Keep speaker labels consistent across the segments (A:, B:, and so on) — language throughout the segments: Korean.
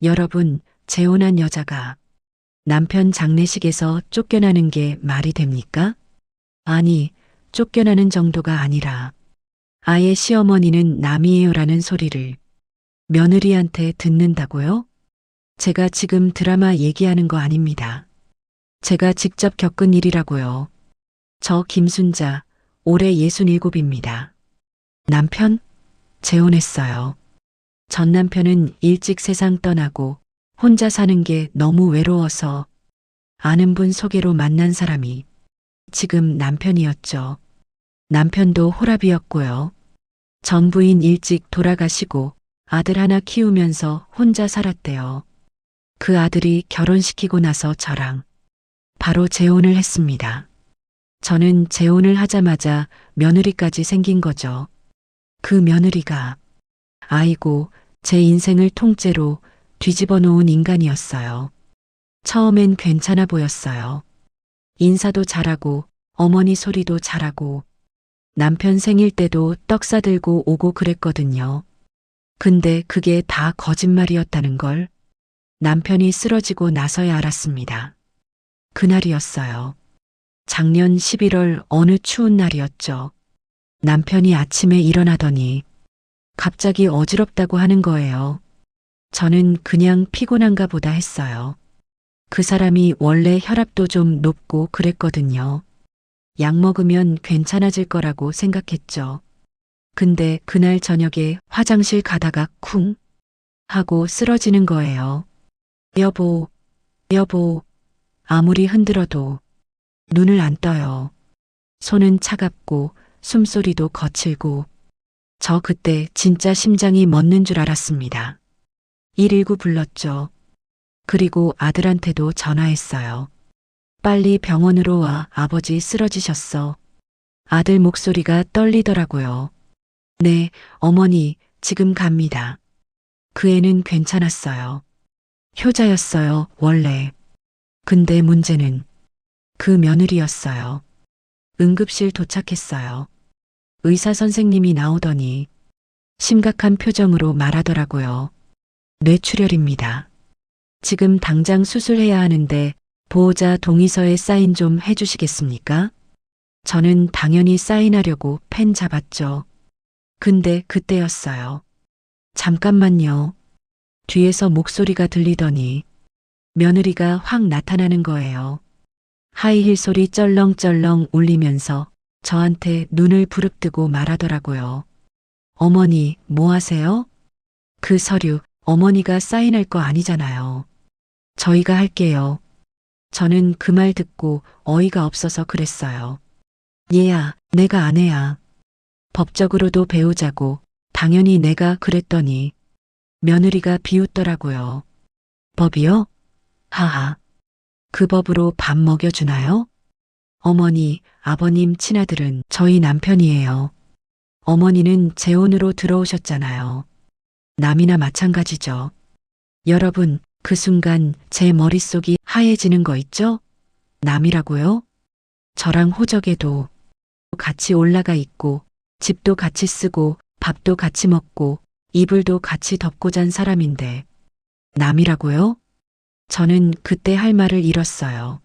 A: 여러분, 재혼한 여자가 남편 장례식에서 쫓겨나는 게 말이 됩니까? 아니, 쫓겨나는 정도가 아니라 아예 시어머니는 남이에요라는 소리를 며느리한테 듣는다고요? 제가 지금 드라마 얘기하는 거 아닙니다. 제가 직접 겪은 일이라고요. 저 김순자, 올해 67입니다. 남편? 재혼했어요. 전 남편은 일찍 세상 떠나고 혼자 사는 게 너무 외로워서 아는 분 소개로 만난 사람이 지금 남편이었죠. 남편도 호랍이었고요. 전 부인 일찍 돌아가시고 아들 하나 키우면서 혼자 살았대요. 그 아들이 결혼시키고 나서 저랑 바로 재혼을 했습니다. 저는 재혼을 하자마자 며느리까지 생긴 거죠. 그 며느리가 아이고 제 인생을 통째로 뒤집어 놓은 인간이었어요. 처음엔 괜찮아 보였어요. 인사도 잘하고 어머니 소리도 잘하고 남편 생일 때도 떡 싸들고 오고 그랬거든요. 근데 그게 다 거짓말이었다는 걸 남편이 쓰러지고 나서야 알았습니다. 그날이었어요. 작년 11월 어느 추운 날이었죠. 남편이 아침에 일어나더니 갑자기 어지럽다고 하는 거예요. 저는 그냥 피곤한가 보다 했어요. 그 사람이 원래 혈압도 좀 높고 그랬거든요. 약 먹으면 괜찮아질 거라고 생각했죠. 근데 그날 저녁에 화장실 가다가 쿵 하고 쓰러지는 거예요. 여보, 여보, 아무리 흔들어도 눈을 안 떠요. 손은 차갑고 숨소리도 거칠고 저 그때 진짜 심장이 멎는 줄 알았습니다. 119 불렀죠. 그리고 아들한테도 전화했어요. 빨리 병원으로 와, 아버지 쓰러지셨어. 아들 목소리가 떨리더라고요. 네, 어머니, 지금 갑니다. 그 애는 괜찮았어요. 효자였어요, 원래. 근데 문제는 그 며느리였어요. 응급실 도착했어요. 의사 선생님이 나오더니 심각한 표정으로 말하더라고요. 뇌출혈입니다. 지금 당장 수술해야 하는데 보호자 동의서에 사인 좀 해주시겠습니까? 저는 당연히 사인하려고 펜 잡았죠. 근데 그때였어요. 잠깐만요. 뒤에서 목소리가 들리더니 며느리가 확 나타나는 거예요. 하이힐 소리 쩔렁쩔렁 울리면서 저한테 눈을 부릅뜨고 말하더라고요. 어머니, 뭐 하세요? 그 서류 어머니가 사인할 거 아니잖아요. 저희가 할게요. 저는 그 말 듣고 어이가 없어서 그랬어요. 얘야, 내가 아내야. 법적으로도 배우자고 당연히 내가 그랬더니 며느리가 비웃더라고요. 법이요? 하하. 그 법으로 밥 먹여주나요? 어머니, 아버님 친아들은 저희 남편이에요. 어머니는 재혼으로 들어오셨잖아요. 남이나 마찬가지죠. 여러분, 그 순간 제 머릿속이 하얘지는 거 있죠? 남이라고요? 저랑 호적에도 같이 올라가 있고 집도 같이 쓰고 밥도 같이 먹고 이불도 같이 덮고 잔 사람인데 남이라고요? 저는 그때 할 말을 잃었어요.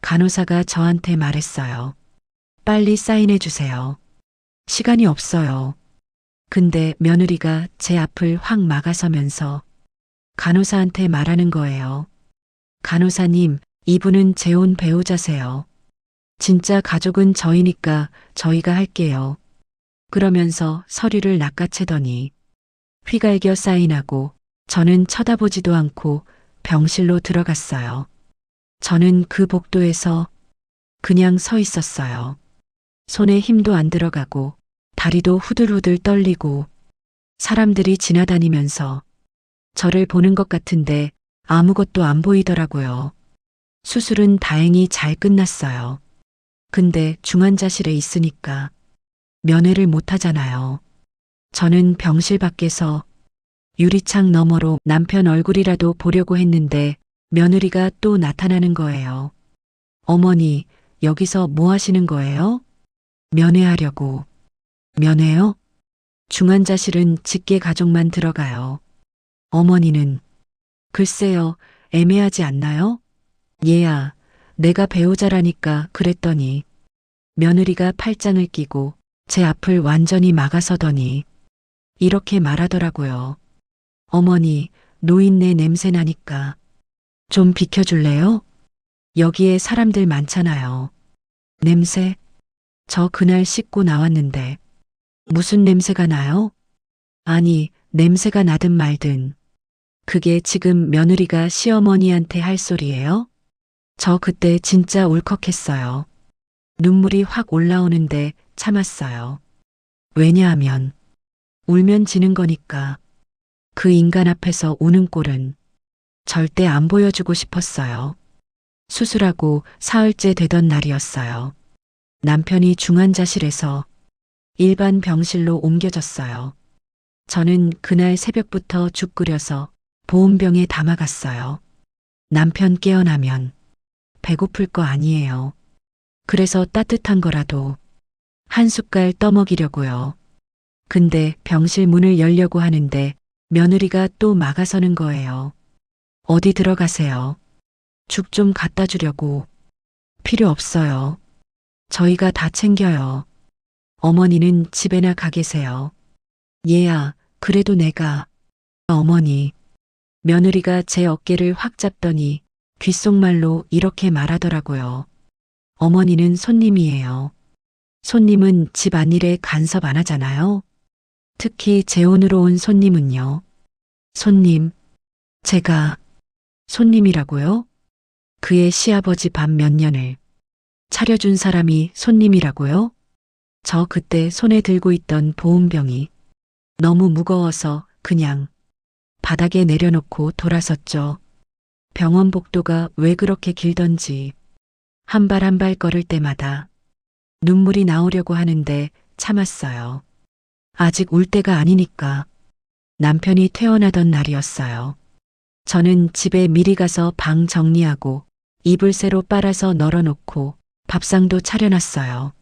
A: 간호사가 저한테 말했어요. 빨리 사인해 주세요. 시간이 없어요. 근데 며느리가 제 앞을 확 막아서면서 간호사한테 말하는 거예요. 간호사님, 이분은 재혼 배우자세요. 진짜 가족은 저희니까 저희가 할게요. 그러면서 서류를 낚아채더니 휘갈겨 사인하고 저는 쳐다보지도 않고 병실로 들어갔어요. 저는 그 복도에서 그냥 서 있었어요. 손에 힘도 안 들어가고 다리도 후들후들 떨리고 사람들이 지나다니면서 저를 보는 것 같은데 아무것도 안 보이더라고요. 수술은 다행히 잘 끝났어요. 근데 중환자실에 있으니까 면회를 못 하잖아요. 저는 병실 밖에서 유리창 너머로 남편 얼굴이라도 보려고 했는데 며느리가 또 나타나는 거예요. 어머니, 여기서 뭐 하시는 거예요? 면회하려고. 면회요? 중환자실은 직계 가족만 들어가요. 어머니는 글쎄요, 애매하지 않나요? 얘야, 내가 배우자라니까 그랬더니 며느리가 팔짱을 끼고 제 앞을 완전히 막아서더니 이렇게 말하더라고요. 어머니, 노인네 냄새 나니까 좀 비켜줄래요? 여기에 사람들 많잖아요. 냄새? 저 그날 씻고 나왔는데 무슨 냄새가 나요? 아니, 냄새가 나든 말든 그게 지금 며느리가 시어머니한테 할 소리예요? 저 그때 진짜 울컥했어요. 눈물이 확 올라오는데 참았어요. 왜냐하면 울면 지는 거니까 그 인간 앞에서 우는 꼴은 절대 안 보여주고 싶었어요. 수술하고 사흘째 되던 날이었어요. 남편이 중환자실에서 일반 병실로 옮겨졌어요. 저는 그날 새벽부터 죽 끓여서 보온병에 담아갔어요. 남편 깨어나면 배고플 거 아니에요. 그래서 따뜻한 거라도 한 숟갈 떠먹이려고요. 근데 병실 문을 열려고 하는데 며느리가 또 막아서는 거예요. 어디 들어가세요. 죽 좀 갖다 주려고. 필요 없어요. 저희가 다 챙겨요. 어머니는 집에나 가 계세요. 얘야, 그래도 내가. 어머니. 며느리가 제 어깨를 확 잡더니 귓속말로 이렇게 말하더라고요. 어머니는 손님이에요. 손님은 집 안일에 간섭 안 하잖아요. 특히 재혼으로 온 손님은요. 손님, 제가 손님이라고요? 그의 시아버지 밥 몇 년을 차려준 사람이 손님이라고요? 저 그때 손에 들고 있던 보온병이 너무 무거워서 그냥 바닥에 내려놓고 돌아섰죠. 병원 복도가 왜 그렇게 길던지 한 발 한 발 걸을 때마다 눈물이 나오려고 하는데 참았어요. 아직 울 때가 아니니까. 남편이 퇴원하던 날이었어요. 저는 집에 미리 가서 방 정리하고 이불 새로 빨아서 널어놓고 밥상도 차려놨어요.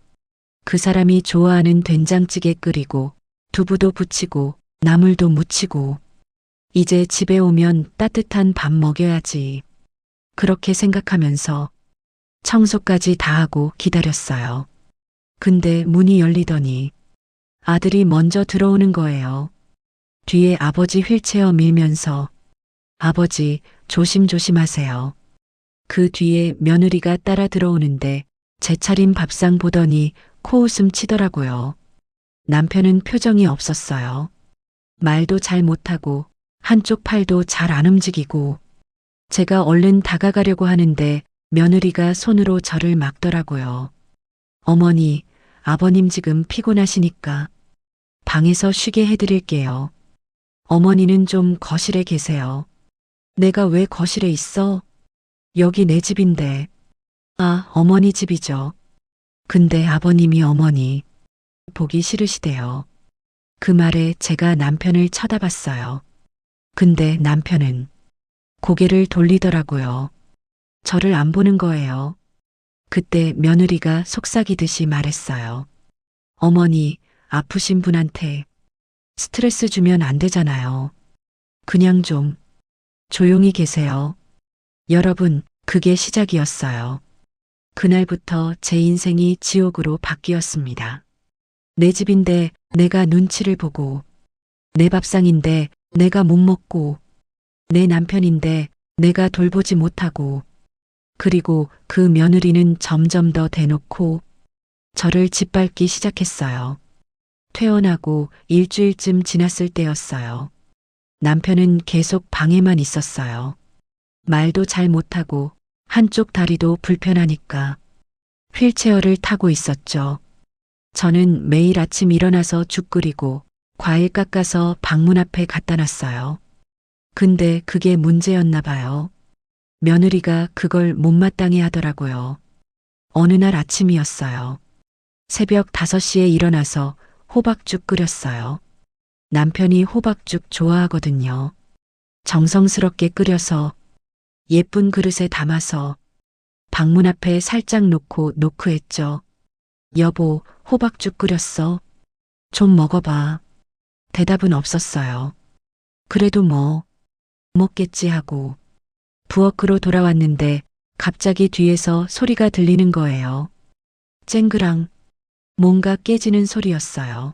A: 그 사람이 좋아하는 된장찌개 끓이고 두부도 부치고 나물도 무치고 이제 집에 오면 따뜻한 밥 먹여야지. 그렇게 생각하면서 청소까지 다 하고 기다렸어요. 근데 문이 열리더니 아들이 먼저 들어오는 거예요. 뒤에 아버지 휠체어 밀면서 아버지 조심조심하세요. 그 뒤에 며느리가 따라 들어오는데 제 차린 밥상 보더니 코웃음 치더라고요. 남편은 표정이 없었어요. 말도 잘 못하고 한쪽 팔도 잘 안 움직이고 제가 얼른 다가가려고 하는데 며느리가 손으로 저를 막더라고요. 어머니, 아버님 지금 피곤하시니까 방에서 쉬게 해드릴게요. 어머니는 좀 거실에 계세요. 내가 왜 거실에 있어? 여기 내 집인데. 아, 어머니 집이죠. 근데 아버님이 어머니 보기 싫으시대요. 그 말에 제가 남편을 쳐다봤어요. 근데 남편은 고개를 돌리더라고요. 저를 안 보는 거예요. 그때 며느리가 속삭이듯이 말했어요. 어머니, 아프신 분한테 스트레스 주면 안 되잖아요. 그냥 좀 조용히 계세요. 여러분, 그게 시작이었어요. 그날부터 제 인생이 지옥으로 바뀌었습니다. 내 집인데 내가 눈치를 보고, 내 밥상인데 내가 못 먹고, 내 남편인데 내가 돌보지 못하고, 그리고 그 며느리는 점점 더 대놓고 저를 짓밟기 시작했어요. 퇴원하고 일주일쯤 지났을 때였어요. 남편은 계속 방에만 있었어요. 말도 잘 못하고 한쪽 다리도 불편하니까 휠체어를 타고 있었죠. 저는 매일 아침 일어나서 죽 끓이고 과일 깎아서 방문 앞에 갖다 놨어요. 근데 그게 문제였나 봐요. 며느리가 그걸 못마땅해 하더라고요. 어느 날 아침이었어요. 새벽 5시에 일어나서 호박죽 끓였어요. 남편이 호박죽 좋아하거든요. 정성스럽게 끓여서 예쁜 그릇에 담아서 방문 앞에 살짝 놓고 노크했죠. 여보, 호박죽 끓였어. 좀 먹어봐. 대답은 없었어요. 그래도 뭐, 먹겠지 하고 부엌으로 돌아왔는데 갑자기 뒤에서 소리가 들리는 거예요. 쨍그랑 뭔가 깨지는 소리였어요.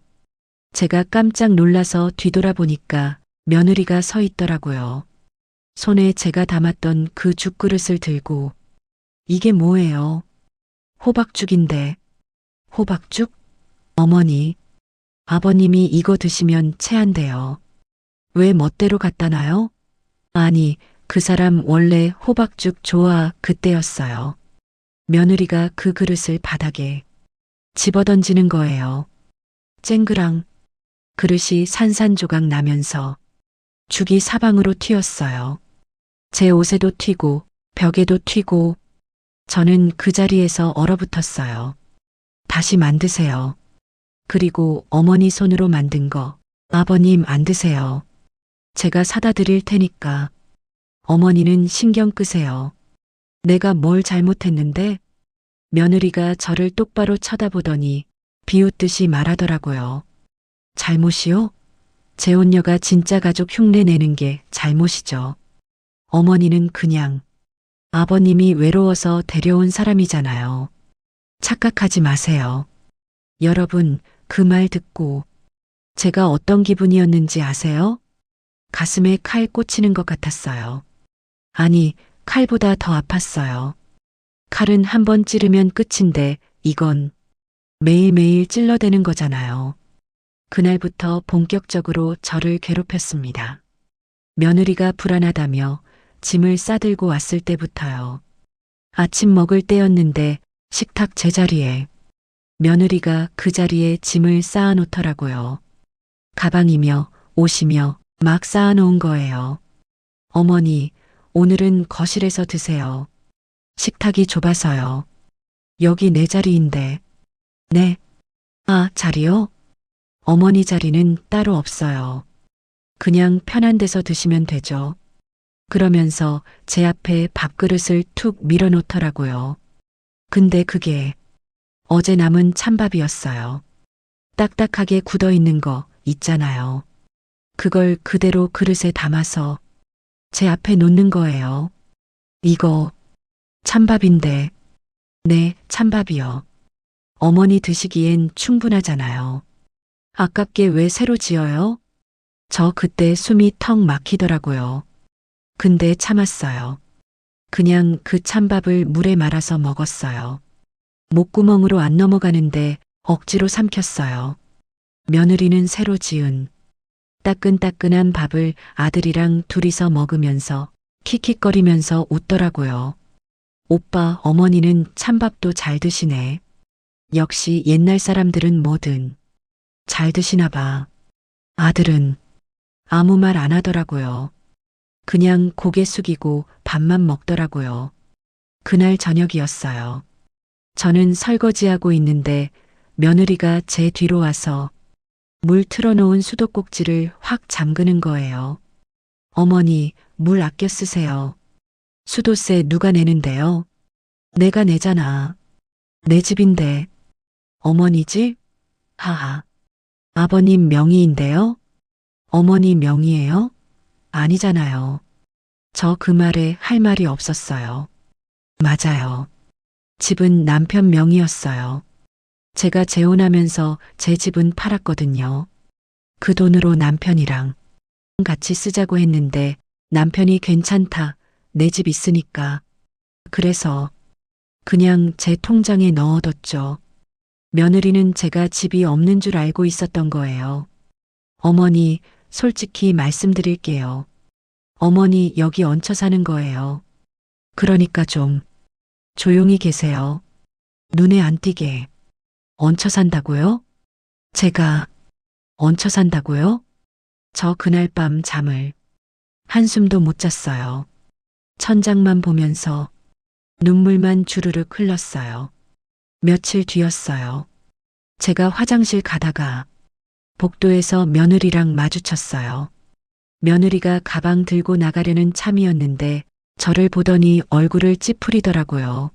A: 제가 깜짝 놀라서 뒤돌아보니까 며느리가 서 있더라고요. 손에 제가 담았던 그 죽그릇을 들고 이게 뭐예요? 호박죽인데. 호박죽? 어머니, 아버님이 이거 드시면 체한대요. 왜 멋대로 갖다 놔요? 아니, 그 사람 원래 호박죽 좋아 그때였어요. 며느리가 그 그릇을 바닥에 집어던지는 거예요. 쨍그랑 그릇이 산산조각 나면서 죽이 사방으로 튀었어요. 제 옷에도 튀고 벽에도 튀고 저는 그 자리에서 얼어붙었어요. 다시 만드세요. 그리고 어머니 손으로 만든 거 아버님 안 드세요. 제가 사다 드릴 테니까 어머니는 신경 끄세요. 내가 뭘 잘못했는데? 며느리가 저를 똑바로 쳐다보더니 비웃듯이 말하더라고요. 잘못이요? 제 온녀가 진짜 가족 흉내 내는 게 잘못이죠. 어머니는 그냥 아버님이 외로워서 데려온 사람이잖아요. 착각하지 마세요. 여러분, 그 말 듣고 제가 어떤 기분이었는지 아세요? 가슴에 칼 꽂히는 것 같았어요. 아니, 칼보다 더 아팠어요. 칼은 한 번 찌르면 끝인데 이건 매일매일 찔러대는 거잖아요. 그날부터 본격적으로 저를 괴롭혔습니다. 며느리가 불안하다며 짐을 싸들고 왔을 때부터요. 아침 먹을 때였는데 식탁 제자리에 며느리가 그 자리에 짐을 쌓아놓더라고요. 가방이며 옷이며 막 쌓아놓은 거예요. 어머니, 오늘은 거실에서 드세요. 식탁이 좁아서요. 여기 내 자리인데. 네. 아, 자리요? 어머니 자리는 따로 없어요. 그냥 편한 데서 드시면 되죠. 그러면서 제 앞에 밥그릇을 툭 밀어놓더라고요. 근데 그게 어제 남은 찬밥이었어요. 딱딱하게 굳어 있는 거 있잖아요. 그걸 그대로 그릇에 담아서 제 앞에 놓는 거예요. 이거 찬밥인데. 네, 찬밥이요. 어머니 드시기엔 충분하잖아요. 아깝게 왜 새로 지어요? 저 그때 숨이 턱 막히더라고요. 근데 참았어요. 그냥 그 찬밥을 물에 말아서 먹었어요. 목구멍으로 안 넘어가는데 억지로 삼켰어요. 며느리는 새로 지은 따끈따끈한 밥을 아들이랑 둘이서 먹으면서 킥킥거리면서 웃더라고요. 오빠, 어머니는 찬밥도 잘 드시네. 역시 옛날 사람들은 뭐든 잘 드시나 봐. 아들은 아무 말 안 하더라고요. 그냥 고개 숙이고 밥만 먹더라고요. 그날 저녁이었어요. 저는 설거지하고 있는데 며느리가 제 뒤로 와서 물 틀어놓은 수도꼭지를 확 잠그는 거예요. 어머니, 물 아껴 쓰세요. 수도세 누가 내는데요? 내가 내잖아. 내 집인데. 어머니 집? 하하. 아버님 명의인데요? 어머니 명의예요? 아니잖아요. 저 그 말에 할 말이 없었어요. 맞아요. 집은 남편 명의였어요. 제가 재혼하면서 제 집은 팔았거든요. 그 돈으로 남편이랑 같이 쓰자고 했는데 남편이 괜찮다. 내 집 있으니까. 그래서 그냥 제 통장에 넣어뒀죠. 며느리는 제가 집이 없는 줄 알고 있었던 거예요. 어머니, 솔직히 말씀드릴게요. 어머니 여기 얹혀 사는 거예요. 그러니까 좀 조용히 계세요. 눈에 안 띄게. 얹혀 산다고요? 제가 얹혀 산다고요? 저 그날 밤 잠을 한숨도 못 잤어요. 천장만 보면서 눈물만 주르륵 흘렀어요. 며칠 뒤였어요. 제가 화장실 가다가 복도에서 며느리랑 마주쳤어요. 며느리가 가방 들고 나가려는 참이었는데 저를 보더니 얼굴을 찌푸리더라고요.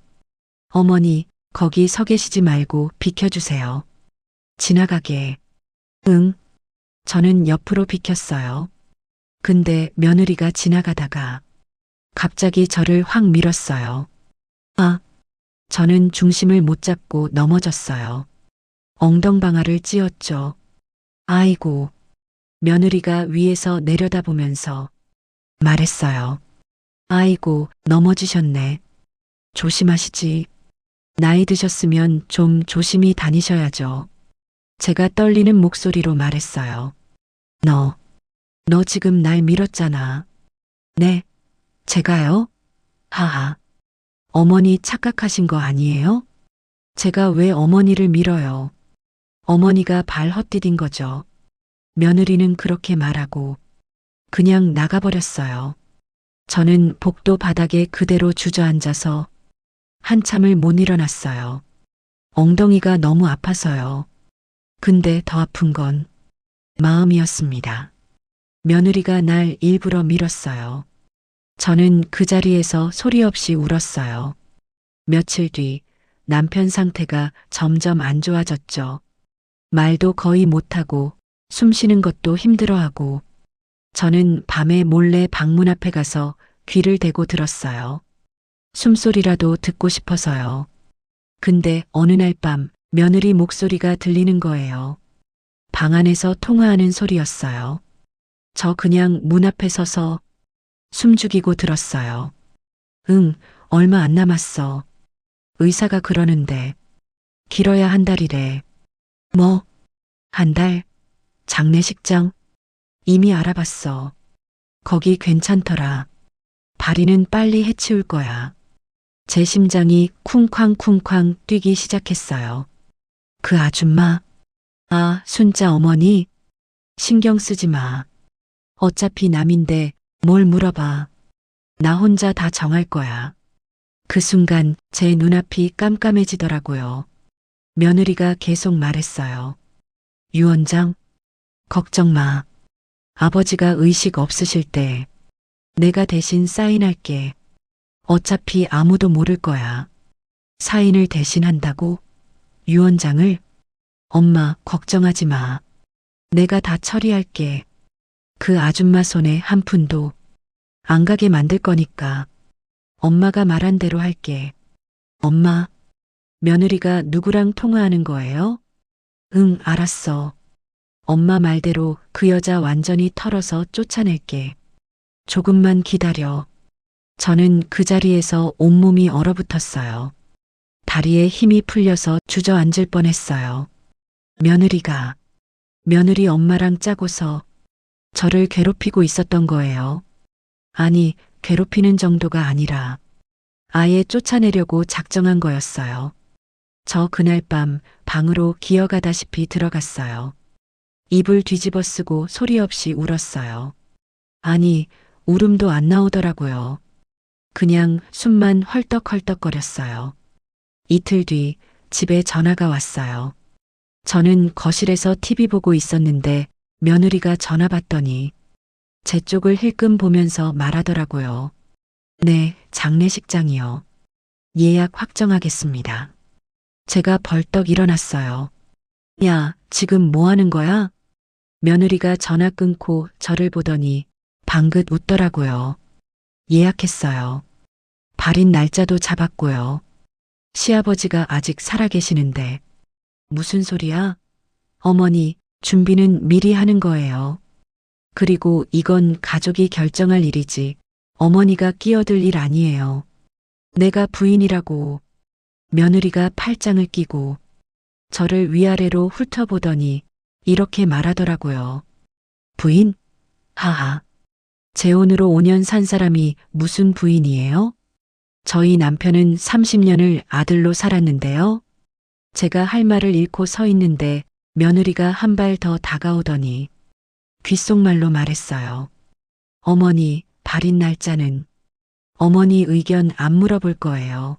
A: 어머니, 거기 서 계시지 말고 비켜주세요. 지나가게. 응. 저는 옆으로 비켰어요. 근데 며느리가 지나가다가 갑자기 저를 확 밀었어요. 아, 저는 중심을 못 잡고 넘어졌어요. 엉덩방아를 찧었죠. 아이고, 며느리가 위에서 내려다보면서 말했어요. 아이고, 넘어지셨네. 조심하시지. 나이 드셨으면 좀 조심히 다니셔야죠. 제가 떨리는 목소리로 말했어요. 너 지금 날 밀었잖아. 네, 제가요? 하하. 어머니 착각하신 거 아니에요? 제가 왜 어머니를 밀어요? 어머니가 발 헛디딘 거죠. 며느리는 그렇게 말하고 그냥 나가버렸어요. 저는 복도 바닥에 그대로 주저앉아서 한참을 못 일어났어요. 엉덩이가 너무 아파서요. 근데 더 아픈 건 마음이었습니다. 며느리가 날 일부러 밀었어요. 저는 그 자리에서 소리 없이 울었어요. 며칠 뒤 남편 상태가 점점 안 좋아졌죠. 말도 거의 못하고 숨 쉬는 것도 힘들어하고 저는 밤에 몰래 방문 앞에 가서 귀를 대고 들었어요. 숨소리라도 듣고 싶어서요. 근데 어느 날 밤 며느리 목소리가 들리는 거예요. 방 안에서 통화하는 소리였어요. 저 그냥 문 앞에 서서 숨죽이고 들었어요. 응, 얼마 안 남았어. 의사가 그러는데 길어야 한 달이래. 뭐? 한 달? 장례식장? 이미 알아봤어. 거기 괜찮더라. 발이는 빨리 해치울 거야. 제 심장이 쿵쾅쿵쾅 뛰기 시작했어요. 그 아줌마? 아, 순자 어머니? 신경 쓰지 마. 어차피 남인데 뭘 물어봐. 나 혼자 다 정할 거야. 그 순간 제 눈앞이 깜깜해지더라고요. 며느리가 계속 말했어요. 유 원장, 걱정 마. 아버지가 의식 없으실 때 내가 대신 사인할게. 어차피 아무도 모를 거야. 사인을 대신 한다고? 유 원장을? 엄마, 걱정하지 마. 내가 다 처리할게. 그 아줌마 손에 한 푼도 안 가게 만들 거니까. 엄마가 말한 대로 할게. 엄마, 며느리가 누구랑 통화하는 거예요? 응, 알았어. 엄마 말대로 그 여자 완전히 털어서 쫓아낼게. 조금만 기다려. 저는 그 자리에서 온몸이 얼어붙었어요. 다리에 힘이 풀려서 주저앉을 뻔했어요. 며느리 엄마랑 짜고서 저를 괴롭히고 있었던 거예요. 아니, 괴롭히는 정도가 아니라 아예 쫓아내려고 작정한 거였어요. 저 그날 밤 방으로 기어가다시피 들어갔어요. 이불 뒤집어 쓰고 소리 없이 울었어요. 아니, 울음도 안 나오더라고요. 그냥 숨만 헐떡헐떡거렸어요. 이틀 뒤 집에 전화가 왔어요. 저는 거실에서 TV 보고 있었는데 며느리가 전화 받더니 제 쪽을 힐끔 보면서 말하더라고요. 네, 장례식장이요. 예약 확정하겠습니다. 제가 벌떡 일어났어요. 야, 지금 뭐 하는 거야? 며느리가 전화 끊고 저를 보더니 방긋 웃더라고요. 예약했어요. 발인 날짜도 잡았고요. 시아버지가 아직 살아계시는데. 무슨 소리야? 어머니, 준비는 미리 하는 거예요. 그리고 이건 가족이 결정할 일이지 어머니가 끼어들 일 아니에요. 내가 부인이라고. 며느리가 팔짱을 끼고 저를 위아래로 훑어보더니 이렇게 말하더라고요. 부인? 하하. 재혼으로 5년 산 사람이 무슨 부인이에요? 저희 남편은 30년을 아들로 살았는데요. 제가 할 말을 잃고 서 있는데 며느리가 한 발 더 다가오더니 귓속말로 말했어요. 어머니, 발인 날짜는 어머니 의견 안 물어볼 거예요.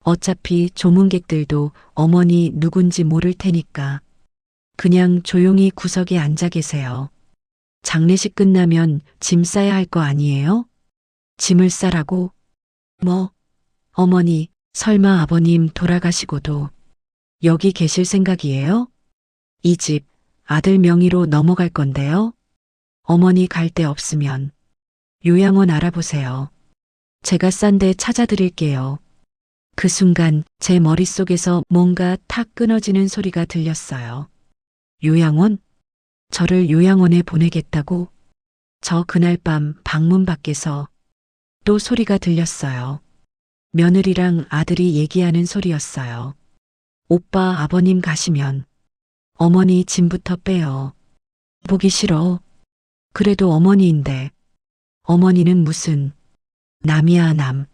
A: 어차피 조문객들도 어머니 누군지 모를 테니까 그냥 조용히 구석에 앉아 계세요. 장례식 끝나면 짐 싸야 할 거 아니에요? 짐을 싸라고? 뭐? 어머니, 설마 아버님 돌아가시고도 여기 계실 생각이에요? 이 집 아들 명의로 넘어갈 건데요? 어머니 갈 데 없으면 요양원 알아보세요. 제가 싼 데 찾아드릴게요. 그 순간 제 머릿속에서 뭔가 탁 끊어지는 소리가 들렸어요. 요양원? 저를 요양원에 보내겠다고? 저 그날 밤 방문 밖에서 또 소리가 들렸어요. 며느리랑 아들이 얘기하는 소리였어요. 오빠 아버님 가시면 어머니 짐부터 빼요. 보기 싫어. 그래도 어머니인데. 어머니는 무슨 남이야 남.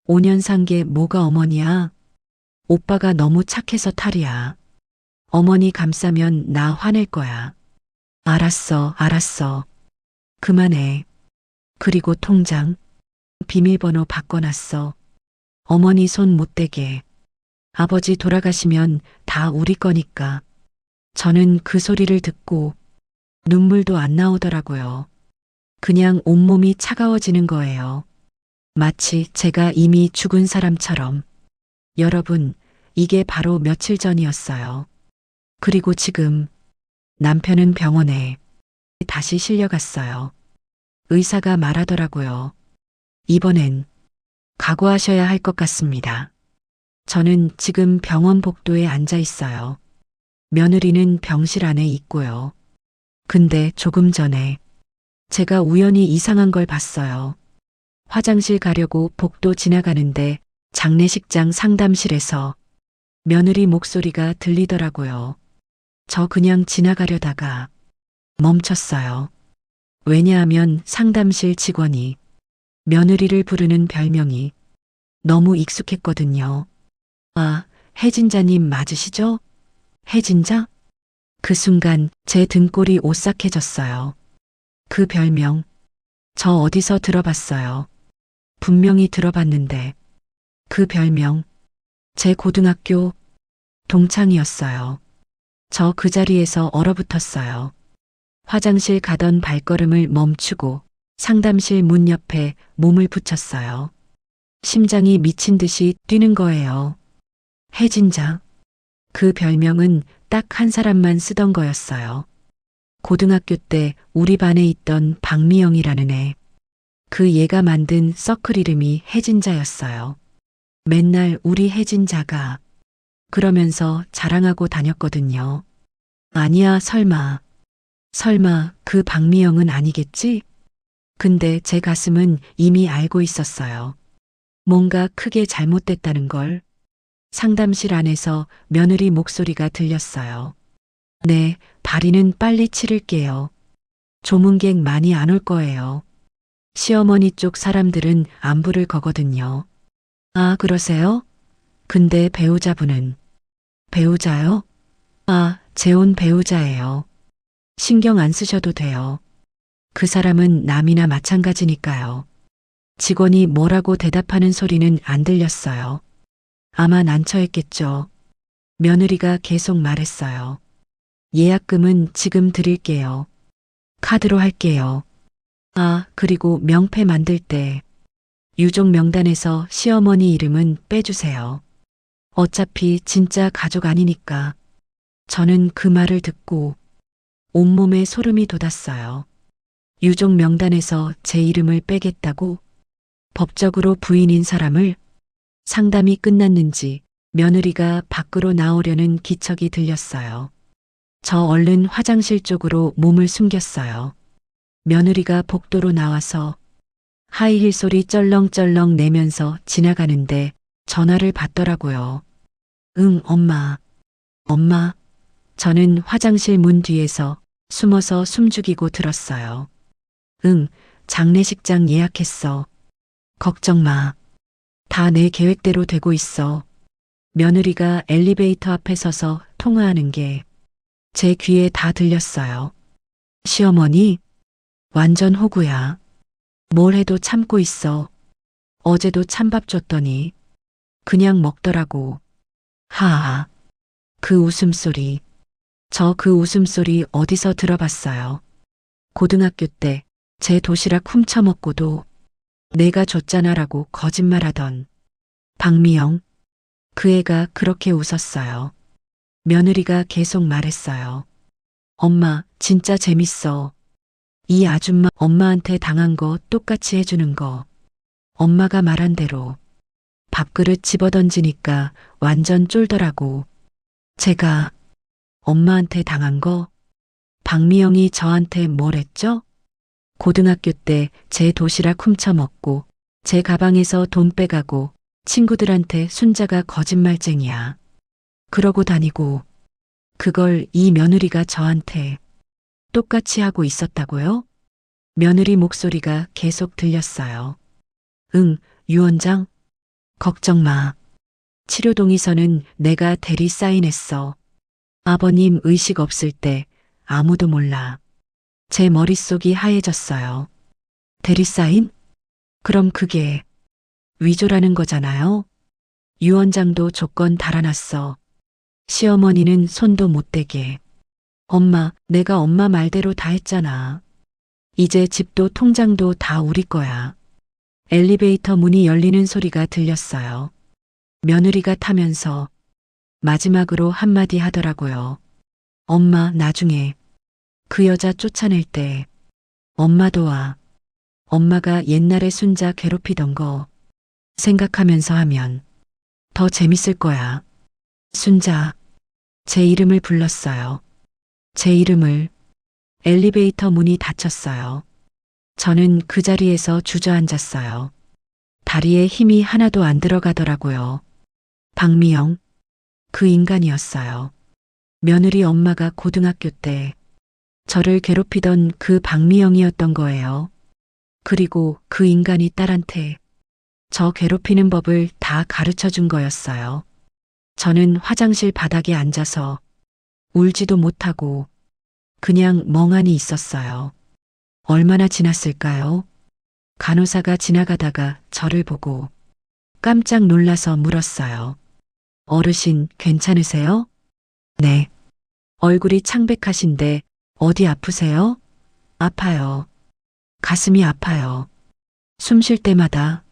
A: 5년 산 게 뭐가 어머니야. 오빠가 너무 착해서 탈이야. 어머니 감싸면 나 화낼 거야. 알았어, 알았어. 그만해. 그리고 통장, 비밀번호 바꿔놨어. 어머니 손 못 대게. 아버지 돌아가시면 다 우리 거니까. 저는 그 소리를 듣고 눈물도 안 나오더라고요. 그냥 온몸이 차가워지는 거예요. 마치 제가 이미 죽은 사람처럼. 여러분, 이게 바로 며칠 전이었어요. 그리고 지금 남편은 병원에 다시 실려갔어요. 의사가 말하더라고요. 이번엔 각오하셔야 할 것 같습니다. 저는 지금 병원 복도에 앉아 있어요. 며느리는 병실 안에 있고요. 근데 조금 전에 제가 우연히 이상한 걸 봤어요. 화장실 가려고 복도 지나가는데 장례식장 상담실에서 며느리 목소리가 들리더라고요. 저 그냥 지나가려다가 멈췄어요. 왜냐하면 상담실 직원이 며느리를 부르는 별명이 너무 익숙했거든요. 아, 혜진자님 맞으시죠? 혜진자? 그 순간 제 등골이 오싹해졌어요. 그 별명, 저 어디서 들어봤어요. 분명히 들어봤는데 그 별명, 제 고등학교 동창이었어요. 저 그 자리에서 얼어붙었어요. 화장실 가던 발걸음을 멈추고 상담실 문 옆에 몸을 붙였어요. 심장이 미친 듯이 뛰는 거예요. 혜진자. 그 별명은 딱 한 사람만 쓰던 거였어요. 고등학교 때 우리 반에 있던 박미영이라는 애. 그 얘가 만든 서클 이름이 혜진자였어요. 맨날 우리 혜진자가 그러면서 자랑하고 다녔거든요. 아니야, 설마. 설마 그 박미영은 아니겠지? 근데 제 가슴은 이미 알고 있었어요. 뭔가 크게 잘못됐다는 걸. 상담실 안에서 며느리 목소리가 들렸어요. 네, 발의는 빨리 치를게요. 조문객 많이 안 올 거예요. 시어머니 쪽 사람들은 안부를 거거든요. 아, 그러세요? 근데 배우자분은? 배우자요? 아, 재혼 배우자예요. 신경 안 쓰셔도 돼요. 그 사람은 남이나 마찬가지니까요. 직원이 뭐라고 대답하는 소리는 안 들렸어요. 아마 난처했겠죠. 며느리가 계속 말했어요. 예약금은 지금 드릴게요. 카드로 할게요. 아, 그리고 명패 만들 때 유족 명단에서 시어머니 이름은 빼주세요. 어차피 진짜 가족 아니니까. 저는 그 말을 듣고 온몸에 소름이 돋았어요. 유족 명단에서 제 이름을 빼겠다고? 법적으로 부인인 사람을? 상담이 끝났는지 며느리가 밖으로 나오려는 기척이 들렸어요. 저 얼른 화장실 쪽으로 몸을 숨겼어요. 며느리가 복도로 나와서 하이힐 소리 쩔렁쩔렁 내면서 지나가는데 전화를 받더라고요. 응, 엄마. 엄마. 저는 화장실 문 뒤에서 숨어서 숨죽이고 들었어요. 응, 장례식장 예약했어. 걱정 마. 다 내 계획대로 되고 있어. 며느리가 엘리베이터 앞에 서서 통화하는 게 제 귀에 다 들렸어요. 시어머니, 완전 호구야. 뭘 해도 참고 있어. 어제도 찬밥 줬더니 그냥 먹더라고. 하하. 그 웃음소리. 저 그 웃음소리 어디서 들어봤어요. 고등학교 때 제 도시락 훔쳐먹고도 내가 줬잖아라고 거짓말하던 박미영. 그 애가 그렇게 웃었어요. 며느리가 계속 말했어요. 엄마, 진짜 재밌어. 이 아줌마 엄마한테 당한 거 똑같이 해주는 거. 엄마가 말한 대로 밥그릇 집어던지니까 완전 쫄더라고. 제가 엄마한테 당한 거? 박미영이 저한테 뭘 했죠? 고등학교 때 제 도시락 훔쳐먹고 제 가방에서 돈 빼가고 친구들한테 순자가 거짓말쟁이야. 그러고 다니고 그걸 이 며느리가 저한테 똑같이 하고 있었다고요? 며느리 목소리가 계속 들렸어요. 응, 유 원장. 걱정 마. 치료 동의서는 내가 대리 사인했어. 아버님 의식 없을 때 아무도 몰라. 제 머릿속이 하얘졌어요. 대리 사인? 그럼 그게 위조라는 거잖아요? 유 원장도 조건 달아놨어. 시어머니는 손도 못 대게. 엄마, 내가 엄마 말대로 다 했잖아. 이제 집도 통장도 다 우리 거야. 엘리베이터 문이 열리는 소리가 들렸어요. 며느리가 타면서 마지막으로 한마디 하더라고요. 엄마, 나중에 그 여자 쫓아낼 때 엄마도 와. 엄마가 옛날에 순자 괴롭히던 거 생각하면서 하면 더 재밌을 거야. 순자, 제 이름을 불렀어요. 제 이름을. 엘리베이터 문이 닫혔어요. 저는 그 자리에서 주저앉았어요. 다리에 힘이 하나도 안 들어가더라고요. 박미영, 그 인간이었어요. 며느리 엄마가 고등학교 때 저를 괴롭히던 그 박미영이었던 거예요. 그리고 그 인간이 딸한테 저 괴롭히는 법을 다 가르쳐 준 거였어요. 저는 화장실 바닥에 앉아서 울지도 못하고 그냥 멍하니 있었어요. 얼마나 지났을까요? 간호사가 지나가다가 저를 보고 깜짝 놀라서 물었어요. 어르신, 괜찮으세요? 네. 얼굴이 창백하신데 어디 아프세요? 아파요. 가슴이 아파요. 숨 쉴 때마다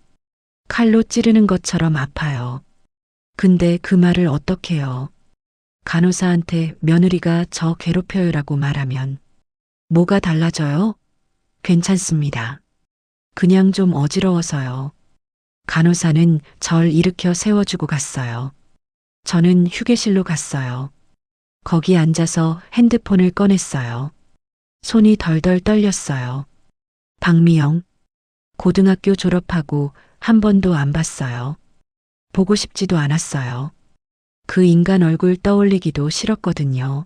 A: 칼로 찌르는 것처럼 아파요. 근데 그 말을 어떡해요? 간호사한테 며느리가 저 괴롭혀요라고 말하면 뭐가 달라져요? 괜찮습니다. 그냥 좀 어지러워서요. 간호사는 절 일으켜 세워주고 갔어요. 저는 휴게실로 갔어요. 거기 앉아서 핸드폰을 꺼냈어요. 손이 덜덜 떨렸어요. 박미영, 고등학교 졸업하고 한 번도 안 봤어요. 보고 싶지도 않았어요. 그 인간 얼굴 떠올리기도 싫었거든요.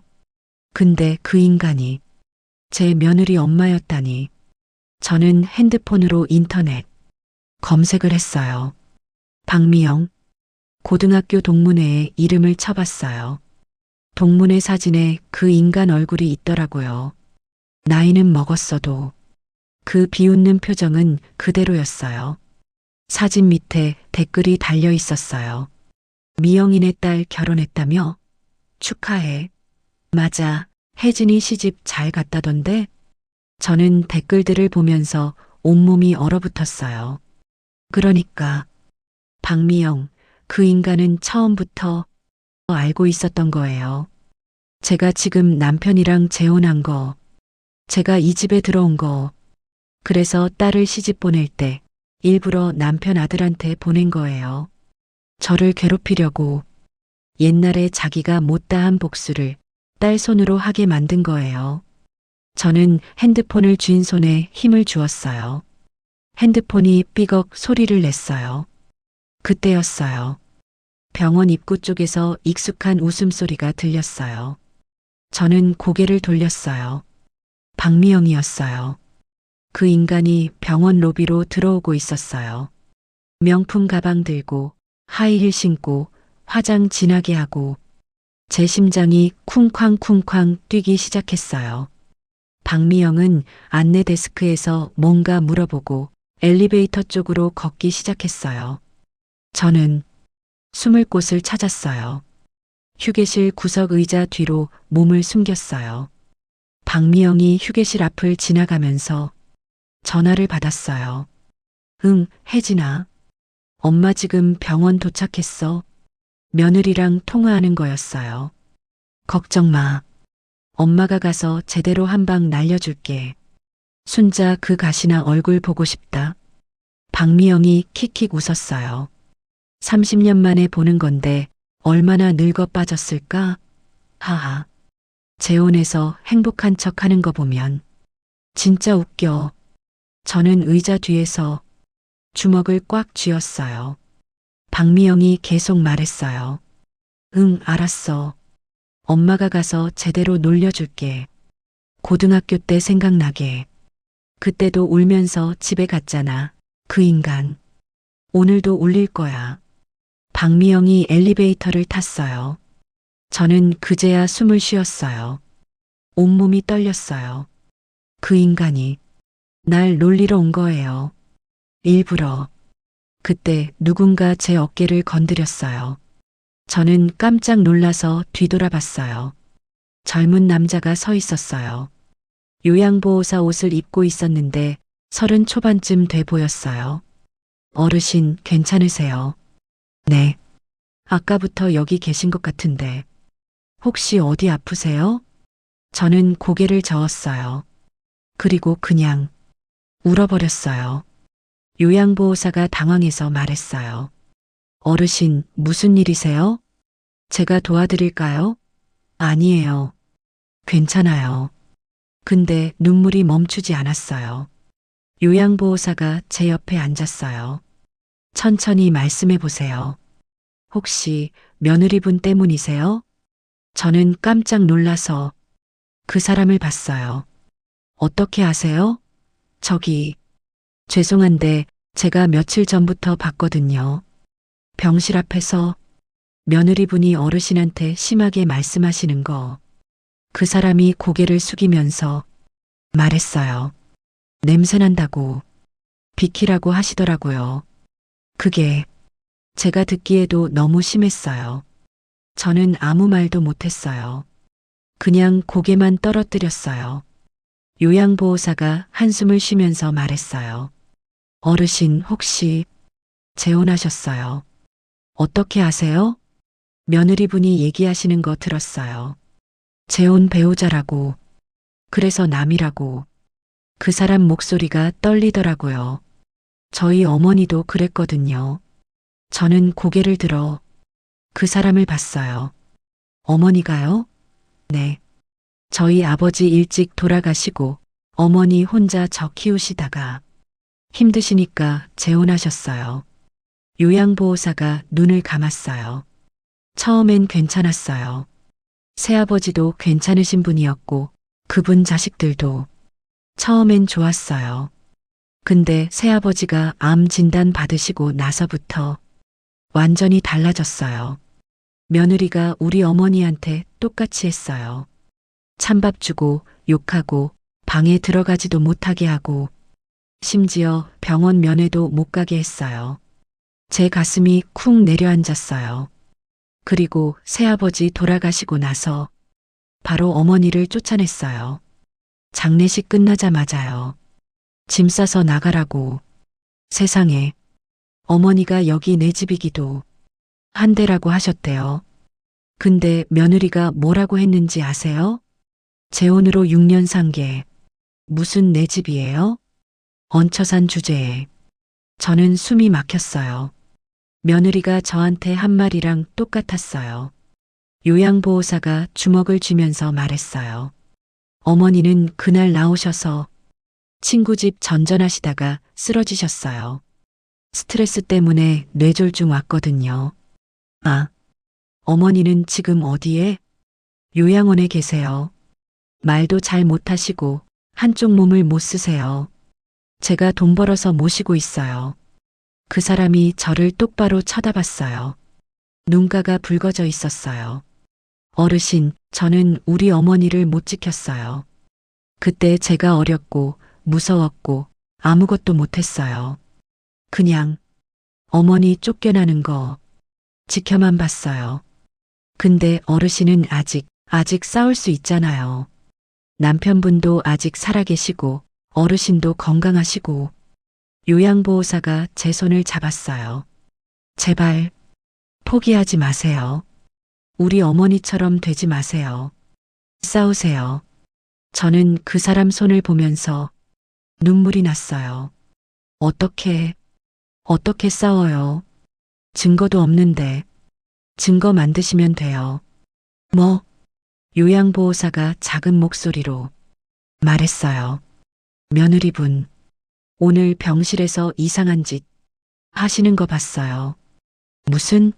A: 근데 그 인간이 제 며느리 엄마였다니. 저는 핸드폰으로 인터넷 검색을 했어요. 박미영, 고등학교 동문회에 이름을 쳐봤어요. 동문회 사진에 그 인간 얼굴이 있더라고요. 나이는 먹었어도 그 비웃는 표정은 그대로였어요. 사진 밑에 댓글이 달려 있었어요. 미영이네 딸 결혼했다며? 축하해. 맞아. 혜진이 시집 잘 갔다던데? 저는 댓글들을 보면서 온몸이 얼어붙었어요. 그러니까 박미영, 그 인간은 처음부터 알고 있었던 거예요. 제가 지금 남편이랑 재혼한 거, 제가 이 집에 들어온 거, 그래서 딸을 시집 보낼 때 일부러 남편 아들한테 보낸 거예요. 저를 괴롭히려고 옛날에 자기가 못다한 복수를 딸 손으로 하게 만든 거예요. 저는 핸드폰을 쥔 손에 힘을 주었어요. 핸드폰이 삐걱 소리를 냈어요. 그때였어요. 병원 입구 쪽에서 익숙한 웃음소리가 들렸어요. 저는 고개를 돌렸어요. 박미영이었어요. 그 인간이 병원 로비로 들어오고 있었어요. 명품 가방 들고 하이힐 신고 화장 진하게 하고 제 심장이 쿵쾅쿵쾅 뛰기 시작했어요. 박미영은 안내 데스크에서 뭔가 물어보고 엘리베이터 쪽으로 걷기 시작했어요. 저는 숨을 곳을 찾았어요. 휴게실 구석 의자 뒤로 몸을 숨겼어요. 박미영이 휴게실 앞을 지나가면서 전화를 받았어요. 응, 혜진아. 엄마 지금 병원 도착했어. 며느리랑 통화하는 거였어요. 걱정 마. 엄마가 가서 제대로 한 방 날려줄게. 순자 그 가시나 얼굴 보고 싶다. 박미영이 킥킥 웃었어요. 30년 만에 보는 건데 얼마나 늙어 빠졌을까? 하하. 재혼해서 행복한 척 하는 거 보면 진짜 웃겨. 저는 의자 뒤에서 주먹을 꽉 쥐었어요. 박미영이 계속 말했어요. 응, 알았어. 엄마가 가서 제대로 놀려줄게. 고등학교 때 생각나게. 그때도 울면서 집에 갔잖아. 그 인간. 오늘도 울릴 거야. 박미영이 엘리베이터를 탔어요. 저는 그제야 숨을 쉬었어요. 온몸이 떨렸어요. 그 인간이 날 놀리러 온 거예요. 일부러. 그때 누군가 제 어깨를 건드렸어요. 저는 깜짝 놀라서 뒤돌아봤어요. 젊은 남자가 서 있었어요. 요양보호사 옷을 입고 있었는데 30 초반쯤 돼 보였어요. 어르신, 괜찮으세요? 네. 아까부터 여기 계신 것 같은데. 혹시 어디 아프세요? 저는 고개를 저었어요. 그리고 그냥 울어버렸어요. 요양보호사가 당황해서 말했어요. 어르신, 무슨 일이세요? 제가 도와드릴까요? 아니에요. 괜찮아요. 근데 눈물이 멈추지 않았어요. 요양보호사가 제 옆에 앉았어요. 천천히 말씀해 보세요. 혹시 며느리분 때문이세요? 저는 깜짝 놀라서 그 사람을 봤어요. 어떻게 아세요? 저기, 죄송한데 제가 며칠 전부터 봤거든요. 병실 앞에서 며느리분이 어르신한테 심하게 말씀하시는 거. 그 사람이 고개를 숙이면서 말했어요. 냄새난다고, 비키라고 하시더라고요. 그게 제가 듣기에도 너무 심했어요. 저는 아무 말도 못했어요. 그냥 고개만 떨어뜨렸어요. 요양보호사가 한숨을 쉬면서 말했어요. 어르신 혹시 재혼하셨어요? 어떻게 아세요? 며느리분이 얘기하시는 거 들었어요. 재혼 배우자라고, 그래서 남이라고. 그 사람 목소리가 떨리더라고요. 저희 어머니도 그랬거든요. 저는 고개를 들어 그 사람을 봤어요. 어머니가요? 네. 저희 아버지 일찍 돌아가시고 어머니 혼자 저 키우시다가 힘드시니까 재혼하셨어요. 요양보호사가 눈을 감았어요. 처음엔 괜찮았어요. 새아버지도 괜찮으신 분이었고 그분 자식들도 처음엔 좋았어요. 근데 새아버지가 암 진단 받으시고 나서부터 완전히 달라졌어요. 며느리가 우리 어머니한테 똑같이 했어요. 찬밥 주고 욕하고 방에 들어가지도 못하게 하고 심지어 병원 면회도 못 가게 했어요. 제 가슴이 쿵 내려앉았어요. 그리고 새아버지 돌아가시고 나서 바로 어머니를 쫓아냈어요. 장례식 끝나자마자요. 짐 싸서 나가라고. 세상에. 어머니가 여기 내 집이기도 한데라고 하셨대요. 근데 며느리가 뭐라고 했는지 아세요? 재혼으로 6년 산 게 무슨 내 집이에요? 얹혀 산 주제에. 저는 숨이 막혔어요. 며느리가 저한테 한 말이랑 똑같았어요. 요양보호사가 주먹을 쥐면서 말했어요. 어머니는 그날 나오셔서 친구 집 전전하시다가 쓰러지셨어요. 스트레스 때문에 뇌졸중 왔거든요. 아, 어머니는 지금 어디에? 요양원에 계세요. 말도 잘 못하시고 한쪽 몸을 못 쓰세요. 제가 돈 벌어서 모시고 있어요. 그 사람이 저를 똑바로 쳐다봤어요. 눈가가 붉어져 있었어요. 어르신, 저는 우리 어머니를 못 지켰어요. 그때 제가 어렸고 무서웠고 아무것도 못했어요. 그냥 어머니 쫓겨나는 거 지켜만 봤어요. 근데 어르신은 아직 싸울 수 있잖아요. 남편분도 아직 살아계시고 어르신도 건강하시고. 요양보호사가 제 손을 잡았어요. 제발 포기하지 마세요. 우리 어머니처럼 되지 마세요. 싸우세요. 저는 그 사람 손을 보면서 눈물이 났어요. 어떻게 싸워요? 증거도 없는데. 증거 만드시면 돼요. 뭐? 요양보호사가 작은 목소리로 말했어요. 며느리분, 오늘 병실에서 이상한 짓 하시는 거 봤어요. 무슨?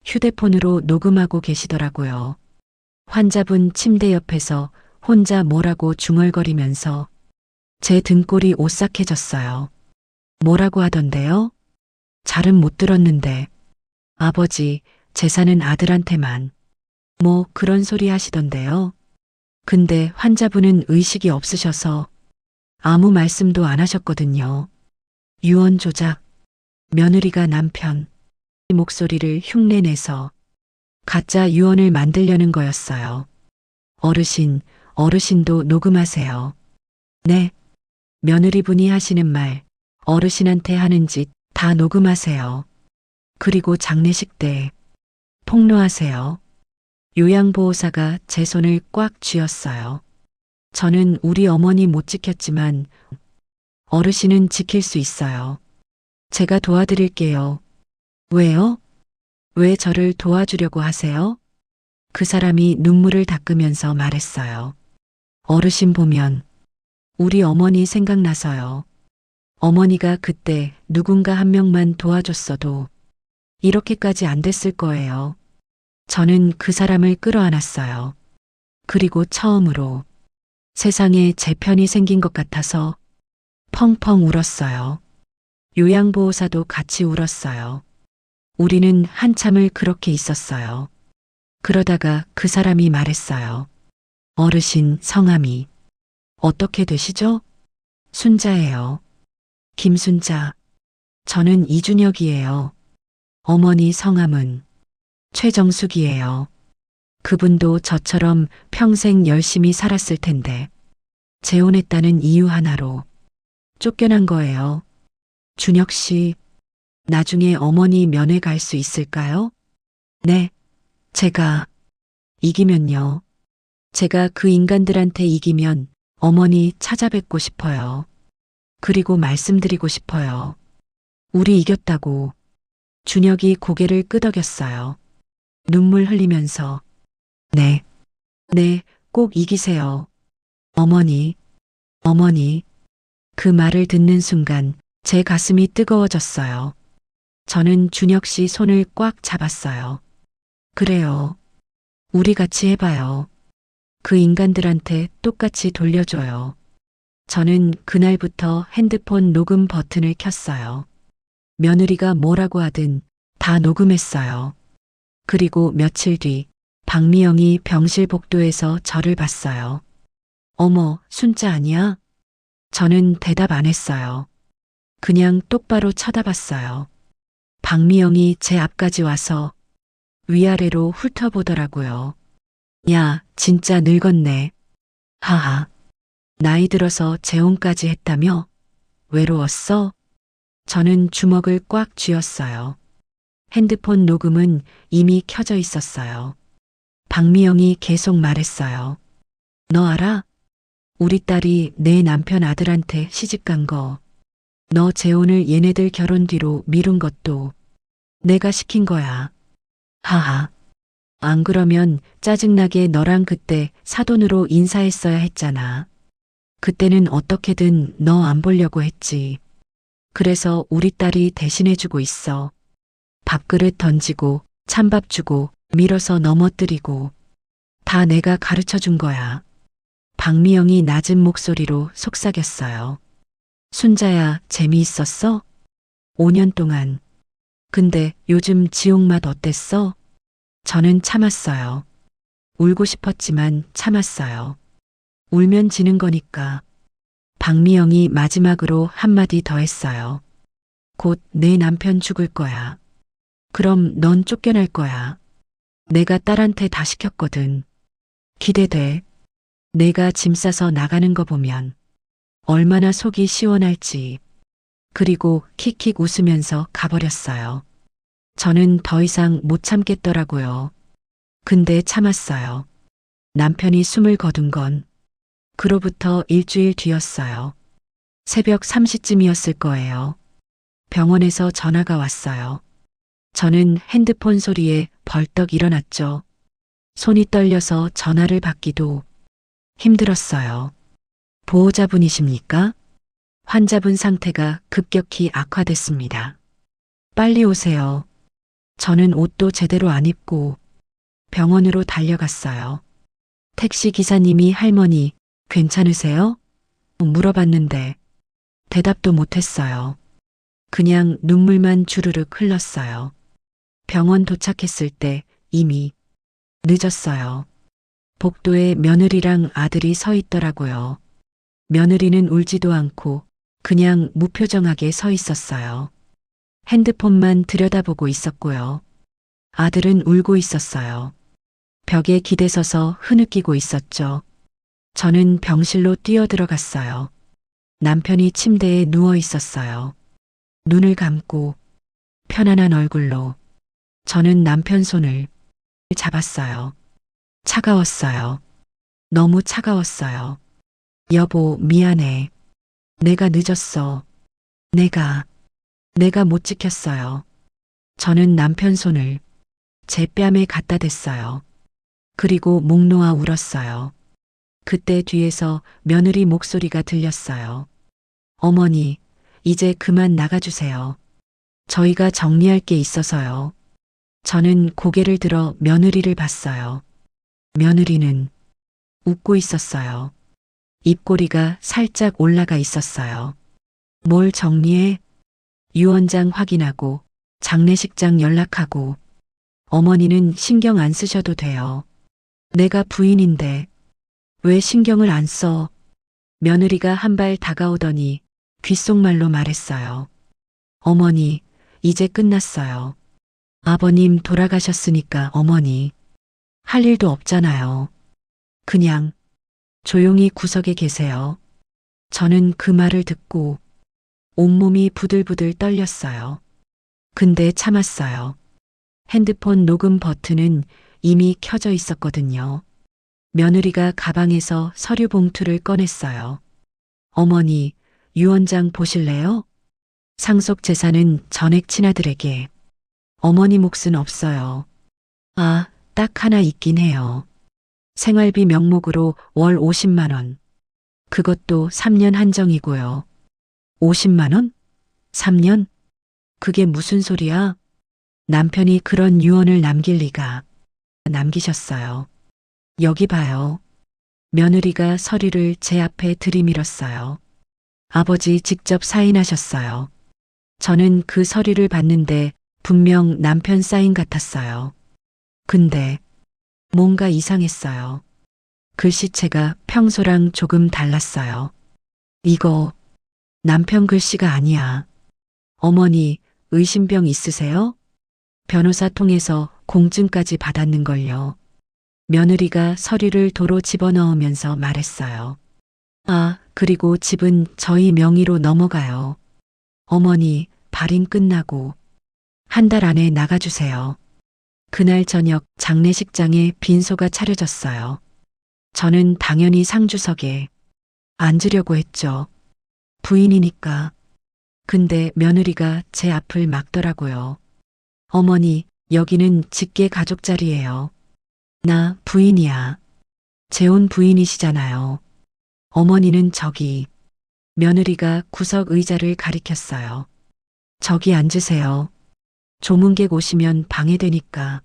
A: 휴대폰으로 녹음하고 계시더라고요. 환자분 침대 옆에서 혼자 뭐라고 중얼거리면서 제 등골이 오싹해졌어요. 뭐라고 하던데요? 잘은 못 들었는데. 아버지, 재산은 아들한테만. 뭐 그런 소리 하시던데요. 근데 환자분은 의식이 없으셔서 아무 말씀도 안 하셨거든요. 유언 조작. 며느리가 남편 목소리를 흉내내서 가짜 유언을 만들려는 거였어요. 어르신도 녹음하세요. 네. 며느리분이 하시는 말, 어르신한테 하는 짓 다 녹음하세요. 그리고 장례식 때 폭로하세요. 요양보호사가 제 손을 꽉 쥐었어요. 저는 우리 어머니 못 지켰지만 어르신은 지킬 수 있어요. 제가 도와드릴게요. 왜요? 왜 저를 도와주려고 하세요? 그 사람이 눈물을 닦으면서 말했어요. 어르신 보면 우리 어머니 생각나서요. 어머니가 그때 누군가 한 명만 도와줬어도 이렇게까지 안 됐을 거예요. 저는 그 사람을 끌어안았어요. 그리고 처음으로 세상에 제 편이 생긴 것 같아서 펑펑 울었어요. 요양보호사도 같이 울었어요. 우리는 한참을 그렇게 있었어요. 그러다가 그 사람이 말했어요. 어르신 성함이 어떻게 되시죠? 순자예요. 김순자. 저는 이준혁이에요. 어머니 성함은 최정숙이에요. 그분도 저처럼 평생 열심히 살았을 텐데 재혼했다는 이유 하나로 쫓겨난 거예요. 준혁 씨, 나중에 어머니 면회 갈 수 있을까요? 네, 제가 이기면요. 제가 그 인간들한테 이기면 어머니 찾아뵙고 싶어요. 그리고 말씀드리고 싶어요. 우리 이겼다고. 준혁이 고개를 끄덕였어요. 눈물 흘리면서 네, 꼭 이기세요. 어머니. 그 말을 듣는 순간 제 가슴이 뜨거워졌어요. 저는 준혁 씨 손을 꽉 잡았어요. 그래요. 우리 같이 해봐요. 그 인간들한테 똑같이 돌려줘요. 저는 그날부터 핸드폰 녹음 버튼을 켰어요. 며느리가 뭐라고 하든 다 녹음했어요. 그리고 며칠 뒤 박미영이 병실 복도에서 저를 봤어요. 어머, 순자 아니야? 저는 대답 안 했어요. 그냥 똑바로 쳐다봤어요. 박미영이 제 앞까지 와서 위아래로 훑어보더라고요. 야, 진짜 늙었네. 하하. 나이 들어서 재혼까지 했다며? 외로웠어? 저는 주먹을 꽉 쥐었어요. 핸드폰 녹음은 이미 켜져 있었어요. 박미영이 계속 말했어요. 너 알아? 우리 딸이 내 남편 아들한테 시집간 거. 너 재혼을 얘네들 결혼 뒤로 미룬 것도 내가 시킨 거야. 하하. 안 그러면 짜증나게 너랑 그때 사돈으로 인사했어야 했잖아. 그때는 어떻게든 너 안 보려고 했지. 그래서 우리 딸이 대신해주고 있어. 밥그릇 던지고 찬밥 주고 밀어서 넘어뜨리고 다 내가 가르쳐 준 거야. 박미영이 낮은 목소리로 속삭였어요. 순자야, 재미있었어? 5년 동안. 근데 요즘 지옥맛 어땠어? 저는 참았어요. 울고 싶었지만 참았어요. 울면 지는 거니까. 박미영이 마지막으로 한마디 더 했어요. 곧 내 남편 죽을 거야. 그럼 넌 쫓겨날 거야. 내가 딸한테 다 시켰거든. 기대돼. 내가 짐 싸서 나가는 거 보면 얼마나 속이 시원할지. 그리고 킥킥 웃으면서 가버렸어요. 저는 더 이상 못 참겠더라고요. 근데 참았어요. 남편이 숨을 거둔 건 그로부터 일주일 뒤였어요. 새벽 3시쯤이었을 거예요. 병원에서 전화가 왔어요. 저는 핸드폰 소리에 벌떡 일어났죠. 손이 떨려서 전화를 받기도 힘들었어요. 보호자분이십니까? 환자분 상태가 급격히 악화됐습니다. 빨리 오세요. 저는 옷도 제대로 안 입고 병원으로 달려갔어요. 택시 기사님이 할머니 괜찮으세요? 물어봤는데 대답도 못했어요. 그냥 눈물만 주르륵 흘렀어요. 병원 도착했을 때 이미 늦었어요. 복도에 며느리랑 아들이 서 있더라고요. 며느리는 울지도 않고 그냥 무표정하게 서 있었어요. 핸드폰만 들여다보고 있었고요. 아들은 울고 있었어요. 벽에 기대서서 흐느끼고 있었죠. 저는 병실로 뛰어들어갔어요. 남편이 침대에 누워 있었어요. 눈을 감고 편안한 얼굴로 저는 남편 손을 잡았어요. 차가웠어요. 너무 차가웠어요. 여보, 미안해. 내가 늦었어. 내가 못 지켰어요. 저는 남편 손을 제 뺨에 갖다 댔어요. 그리고 목 놓아 울었어요. 그때 뒤에서 며느리 목소리가 들렸어요. 어머니, 이제 그만 나가주세요. 저희가 정리할 게 있어서요. 저는 고개를 들어 며느리를 봤어요. 며느리는 웃고 있었어요. 입꼬리가 살짝 올라가 있었어요. 뭘 정리해? 유언장 확인하고 장례식장 연락하고. 어머니는 신경 안 쓰셔도 돼요. 내가 부인인데 왜 신경을 안 써? 며느리가 한 발 다가오더니 귓속말로 말했어요. 어머니, 이제 끝났어요. 아버님 돌아가셨으니까 어머니 할 일도 없잖아요. 그냥 조용히 구석에 계세요. 저는 그 말을 듣고 온몸이 부들부들 떨렸어요. 근데 참았어요. 핸드폰 녹음 버튼은 이미 켜져 있었거든요. 며느리가 가방에서 서류 봉투를 꺼냈어요. 어머니, 유언장 보실래요? 상속 재산은 전액 친아들에게. 어머니 몫은 없어요. 아, 딱 하나 있긴 해요. 생활비 명목으로 월 50만 원. 그것도 3년 한정이고요. 50만 원? 3년? 그게 무슨 소리야? 남편이 그런 유언을 남길 리가. 남기셨어요. 여기 봐요. 며느리가 서류를 제 앞에 들이밀었어요. 아버지 직접 사인하셨어요. 저는 그 서류를 봤는데 분명 남편 사인 같았어요. 근데 뭔가 이상했어요. 글씨체가 평소랑 조금 달랐어요. 이거 남편 글씨가 아니야. 어머니, 의심병 있으세요? 변호사 통해서 공증까지 받았는걸요. 며느리가 서류를 도로 집어넣으면서 말했어요. 아, 그리고 집은 저희 명의로 넘어가요. 어머니, 발인 끝나고 한 달 안에 나가주세요. 그날 저녁 장례식장에 빈소가 차려졌어요. 저는 당연히 상주석에 앉으려고 했죠. 부인이니까. 근데 며느리가 제 앞을 막더라고요. 어머니, 여기는 직계 가족 자리예요. 나 부인이야. 재혼 부인이시잖아요. 어머니는 저기. 며느리가 구석 의자를 가리켰어요. 저기 앉으세요. 조문객 오시면 방해되니까.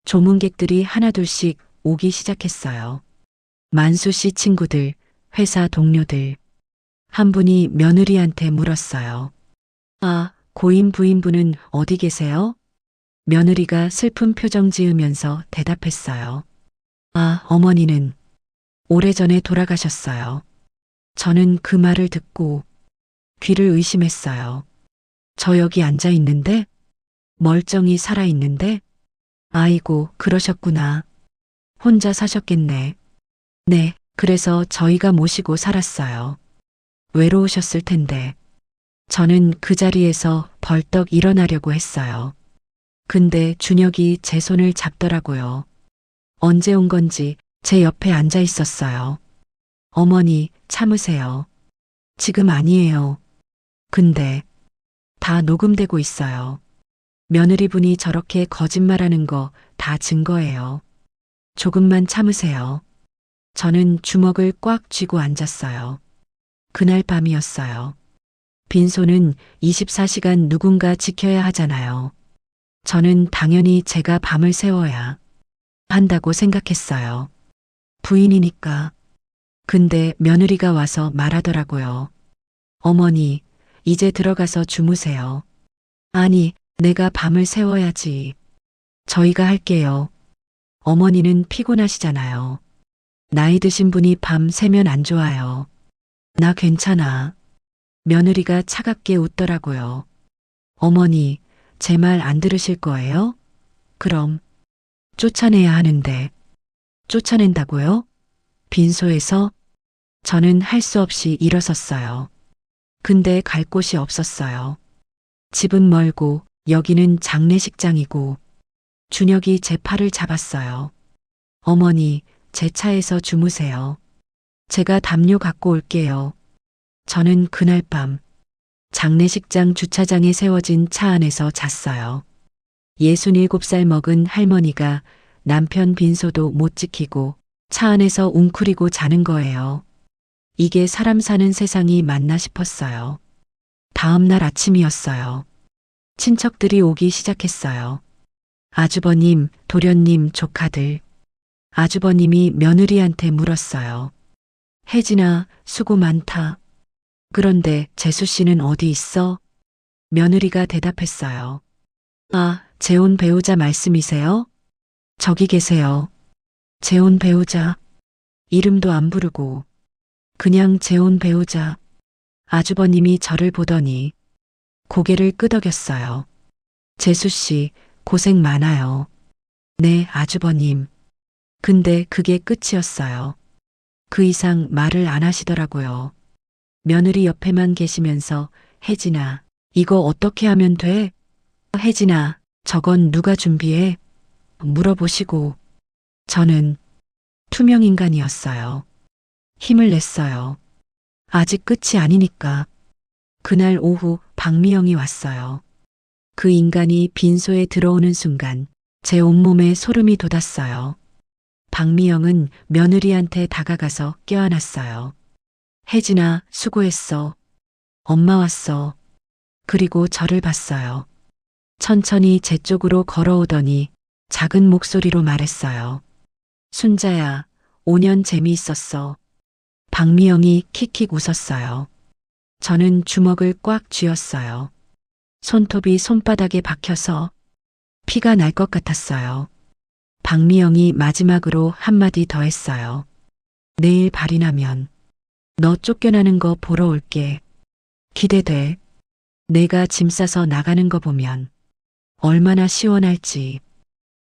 A: 조문객들이 하나둘씩 오기 시작했어요. 만수 씨 친구들, 회사 동료들. 한 분이 며느리한테 물었어요. 아, 고인 부인분은 어디 계세요? 며느리가 슬픈 표정 지으면서 대답했어요. 아, 어머니는 오래전에 돌아가셨어요. 저는 그 말을 듣고 귀를 의심했어요. 저 여기 앉아 있는데? 멀쩡히 살아 있는데? 아이고, 그러셨구나. 혼자 사셨겠네. 네, 그래서 저희가 모시고 살았어요. 외로우셨을 텐데. 저는 그 자리에서 벌떡 일어나려고 했어요. 근데 준혁이 제 손을 잡더라고요. 언제 온 건지 제 옆에 앉아 있었어요. 어머니, 참으세요. 지금 아니에요. 근데 다 녹음되고 있어요. 며느리분이 저렇게 거짓말하는 거 다 증거예요. 조금만 참으세요. 저는 주먹을 꽉 쥐고 앉았어요. 그날 밤이었어요. 빈소는 24시간 누군가 지켜야 하잖아요. 저는 당연히 제가 밤을 새워야 한다고 생각했어요. 부인이니까. 근데 며느리가 와서 말하더라고요. 어머니, 이제 들어가서 주무세요. 아니, 내가 밤을 새워야지. 저희가 할게요. 어머니는 피곤하시잖아요. 나이 드신 분이 밤 새면 안 좋아요. 나 괜찮아. 며느리가 차갑게 웃더라고요. 어머니, 제 말 안 들으실 거예요? 그럼 쫓아내야 하는데. 쫓아낸다고요? 빈소에서? 저는 할 수 없이 일어섰어요. 근데 갈 곳이 없었어요. 집은 멀고 여기는 장례식장이고 준혁이 제 팔을 잡았어요. 어머니, 제 차에서 주무세요. 제가 담요 갖고 올게요. 저는 그날 밤 장례식장 주차장에 세워진 차 안에서 잤어요. 67살 먹은 할머니가 남편 빈소도 못 지키고 차 안에서 웅크리고 자는 거예요. 이게 사람 사는 세상이 맞나 싶었어요. 다음 날 아침이었어요. 친척들이 오기 시작했어요. 아주버님, 도련님, 조카들. 아주버님이 며느리한테 물었어요. 혜진아, 수고 많다. 그런데 재수 씨는 어디 있어? 며느리가 대답했어요. 아, 재혼 배우자 말씀이세요? 저기 계세요. 재혼 배우자. 이름도 안 부르고. 그냥 재혼 배우자. 아주버님이 저를 보더니 고개를 끄덕였어요. 재수 씨, 고생 많아요. 네, 아주버님. 근데 그게 끝이었어요. 그 이상 말을 안 하시더라고요. 며느리 옆에만 계시면서 혜진아, 이거 어떻게 하면 돼? 혜진아, 저건 누가 준비해? 물어보시고 저는 투명인간이었어요. 힘을 냈어요. 아직 끝이 아니니까. 그날 오후 박미영이 왔어요. 그 인간이 빈소에 들어오는 순간 제 온몸에 소름이 돋았어요. 박미영은 며느리한테 다가가서 껴안았어요. 혜진아, 수고했어. 엄마 왔어. 그리고 저를 봤어요. 천천히 제 쪽으로 걸어오더니 작은 목소리로 말했어요. 순자야, 5년 재미있었어. 박미영이 킥킥 웃었어요. 저는 주먹을 꽉 쥐었어요. 손톱이 손바닥에 박혀서 피가 날 것 같았어요. 박미영이 마지막으로 한마디 더 했어요. 내일 발이 나면 너 쫓겨나는 거 보러 올게. 기대돼. 내가 짐 싸서 나가는 거 보면 얼마나 시원할지.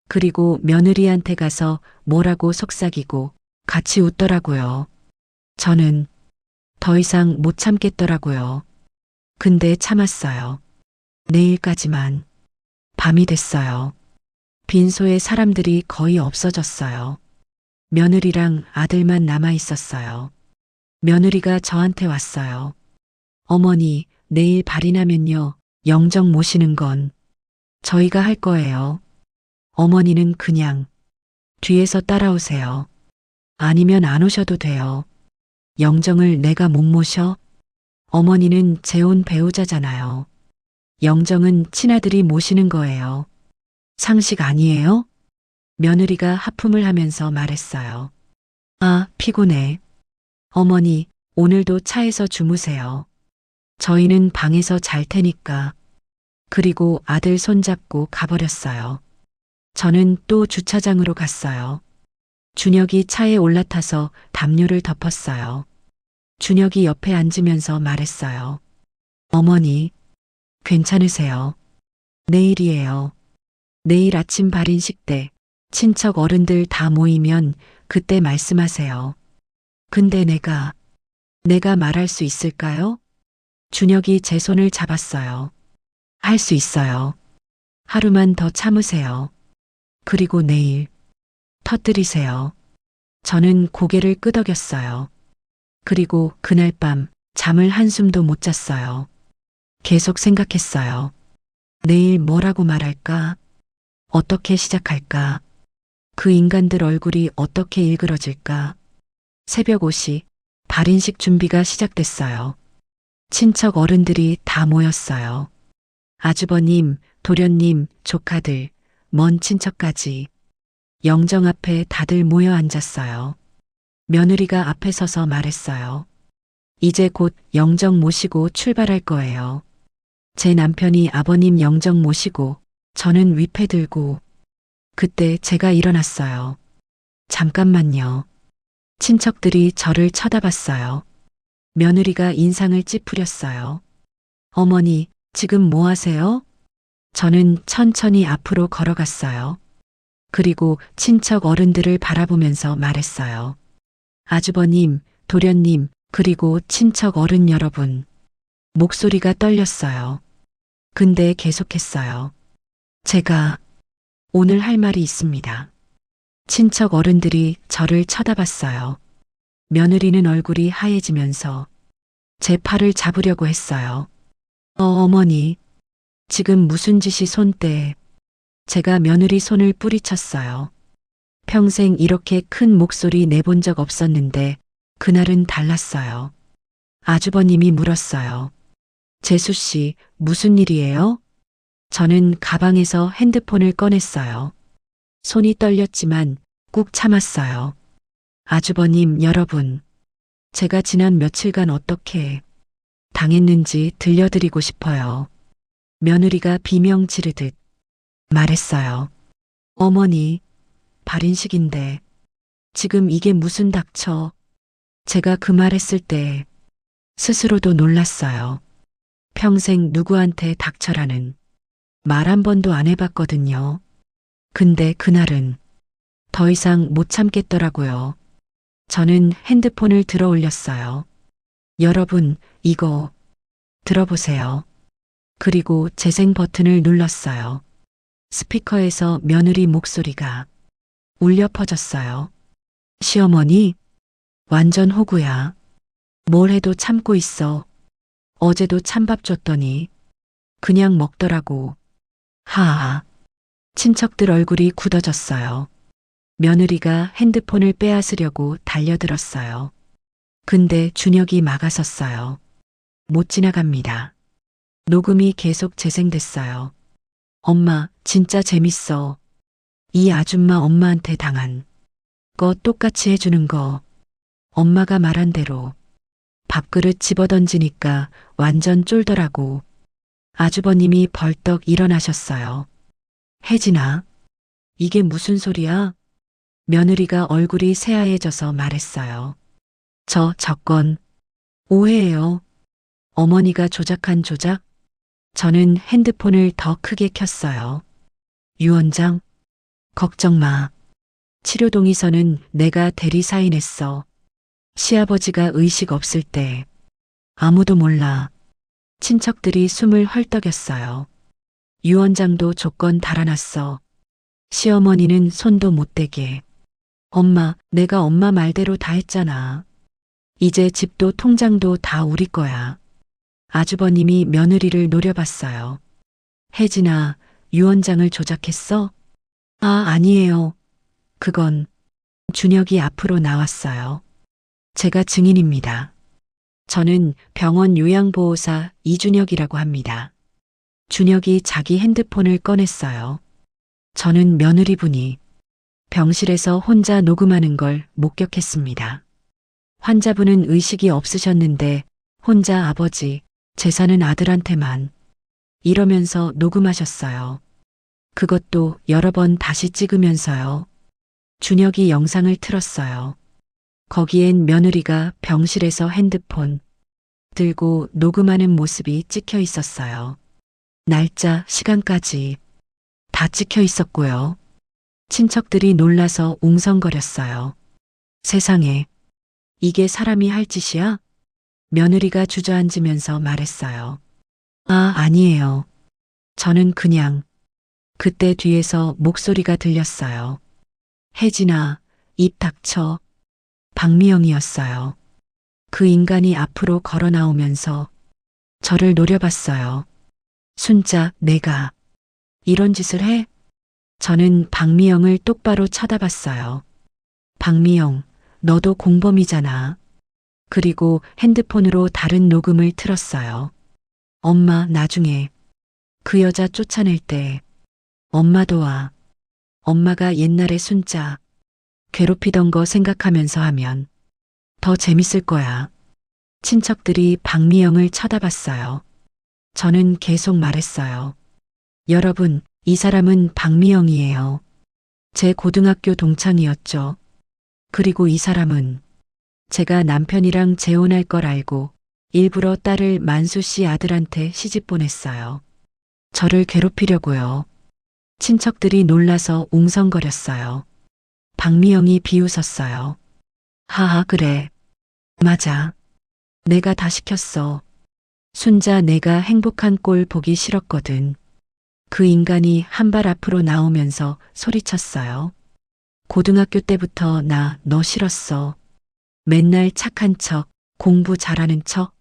A: 그리고 며느리한테 가서 뭐라고 속삭이고 같이 웃더라고요. 저는 더 이상 못 참겠더라고요. 근데 참았어요. 내일까지만. 밤이 됐어요. 빈소에 사람들이 거의 없어졌어요. 며느리랑 아들만 남아 있었어요. 며느리가 저한테 왔어요. 어머니, 내일 발이 나면요. 영정 모시는 건 저희가 할 거예요. 어머니는 그냥 뒤에서 따라오세요. 아니면 안 오셔도 돼요. 영정을 내가 못 모셔? 어머니는 재혼 배우자잖아요. 영정은 친아들이 모시는 거예요. 상식 아니에요? 며느리가 하품을 하면서 말했어요. 아, 피곤해. 어머니, 오늘도 차에서 주무세요. 저희는 방에서 잘 테니까. 그리고 아들 손잡고 가버렸어요. 저는 또 주차장으로 갔어요. 준혁이 차에 올라타서 담요를 덮었어요. 준혁이 옆에 앉으면서 말했어요. 어머니, 괜찮으세요? 내일이에요. 내일 아침 발인식 때 친척 어른들 다 모이면 그때 말씀하세요. 근데 내가 말할 수 있을까요? 준혁이 제 손을 잡았어요. 할 수 있어요. 하루만 더 참으세요. 그리고 내일 터뜨리세요. 저는 고개를 끄덕였어요. 그리고 그날 밤 잠을 한숨도 못 잤어요. 계속 생각했어요. 내일 뭐라고 말할까? 어떻게 시작할까? 그 인간들 얼굴이 어떻게 일그러질까? 새벽 5시 발인식 준비가 시작됐어요. 친척 어른들이 다 모였어요. 아주버님, 도련님, 조카들, 먼 친척까지. 영정 앞에 다들 모여 앉았어요. 며느리가 앞에 서서 말했어요. 이제 곧 영정 모시고 출발할 거예요. 제 남편이 아버님 영정 모시고 저는 위패 들고. 그때 제가 일어났어요. 잠깐만요. 친척들이 저를 쳐다봤어요. 며느리가 인상을 찌푸렸어요. 어머니, 지금 뭐 하세요? 저는 천천히 앞으로 걸어갔어요. 그리고 친척 어른들을 바라보면서 말했어요. 아주버님, 도련님, 그리고 친척 어른 여러분. 목소리가 떨렸어요. 근데 계속했어요. 제가 오늘 할 말이 있습니다. 친척 어른들이 저를 쳐다봤어요. 며느리는 얼굴이 하얘지면서 제 팔을 잡으려고 했어요. 어머니, 지금 무슨 짓이 손대에. 제가 며느리 손을 뿌리쳤어요. 평생 이렇게 큰 목소리 내본 적 없었는데 그날은 달랐어요. 아주버님이 물었어요. 재수 씨, 무슨 일이에요? 저는 가방에서 핸드폰을 꺼냈어요. 손이 떨렸지만 꾹 참았어요. 아주버님, 여러분. 제가 지난 며칠간 어떻게 당했는지 들려드리고 싶어요. 며느리가 비명 지르듯 말했어요. 어머니, 발인식인데 지금 이게 무슨 닥쳐. 제가 그 말했을 때 스스로도 놀랐어요. 평생 누구한테 닥쳐라는 말 한 번도 안 해봤거든요. 근데 그날은 더 이상 못 참겠더라고요. 저는 핸드폰을 들어 올렸어요. 여러분, 이거 들어보세요. 그리고 재생 버튼을 눌렀어요. 스피커에서 며느리 목소리가 울려 퍼졌어요. 시어머니, 완전 호구야. 뭘 해도 참고 있어. 어제도 찬밥 줬더니 그냥 먹더라고. 하하. 친척들 얼굴이 굳어졌어요. 며느리가 핸드폰을 빼앗으려고 달려들었어요. 근데 준혁이 막아섰어요. 못 지나갑니다. 녹음이 계속 재생됐어요. 엄마, 진짜 재밌어. 이 아줌마 엄마한테 당한 거 똑같이 해주는 거. 엄마가 말한 대로 밥그릇 집어던지니까 완전 쫄더라고. 아주버님이 벌떡 일어나셨어요. 혜진아, 이게 무슨 소리야? 며느리가 얼굴이 새하얘져서 말했어요. 저건 오해예요. 어머니가 조작한 조작? 저는 핸드폰을 더 크게 켰어요. 유 원장, 걱정 마. 치료 동의서는 내가 대리 사인했어. 시아버지가 의식 없을 때 아무도 몰라. 친척들이 숨을 헐떡였어요. 유 원장도 조건 달아놨어. 시어머니는 손도 못 대게. 엄마, 내가 엄마 말대로 다 했잖아. 이제 집도 통장도 다 우리 거야. 아주버님이 며느리를 노려봤어요. 혜진아, 유 원장을 조작했어? 아니에요. 그건 준혁이 앞으로 나왔어요. 제가 증인입니다. 저는 병원 요양보호사 이준혁이라고 합니다. 준혁이 자기 핸드폰을 꺼냈어요. 저는 며느리분이 병실에서 혼자 녹음하는 걸 목격했습니다. 환자분은 의식이 없으셨는데 혼자 아버지, 재산은 아들한테만 이러면서 녹음하셨어요. 그것도 여러 번 다시 찍으면서요. 준혁이 영상을 틀었어요. 거기엔 며느리가 병실에서 핸드폰 들고 녹음하는 모습이 찍혀 있었어요. 날짜, 시간까지 다 찍혀 있었고요. 친척들이 놀라서 웅성거렸어요. 세상에, 이게 사람이 할 짓이야? 며느리가 주저앉으면서 말했어요. 아니에요. 저는 그냥. 그때 뒤에서 목소리가 들렸어요. 혜진아, 입 닥쳐. 박미영이었어요. 그 인간이 앞으로 걸어 나오면서 저를 노려봤어요. 순자, 내가 이런 짓을 해? 저는 박미영을 똑바로 쳐다봤어요. 박미영, 너도 공범이잖아. 그리고 핸드폰으로 다른 녹음을 틀었어요. 엄마, 나중에 그 여자 쫓아낼 때 엄마도 와. 엄마가 옛날에 순자 괴롭히던 거 생각하면서 하면 더 재밌을 거야. 친척들이 박미영을 쳐다봤어요. 저는 계속 말했어요. 여러분, 이 사람은 박미영이에요. 제 고등학교 동창이었죠. 그리고 이 사람은 제가 남편이랑 재혼할 걸 알고 일부러 딸을 만수 씨 아들한테 시집 보냈어요. 저를 괴롭히려고요. 친척들이 놀라서 웅성거렸어요. 박미영이 비웃었어요. 하하, 그래. 맞아. 내가 다 시켰어. 순자, 내가 행복한 꼴 보기 싫었거든. 그 인간이 한 발 앞으로 나오면서 소리쳤어요. 고등학교 때부터 나 너 싫었어. 맨날 착한 척, 공부 잘하는 척.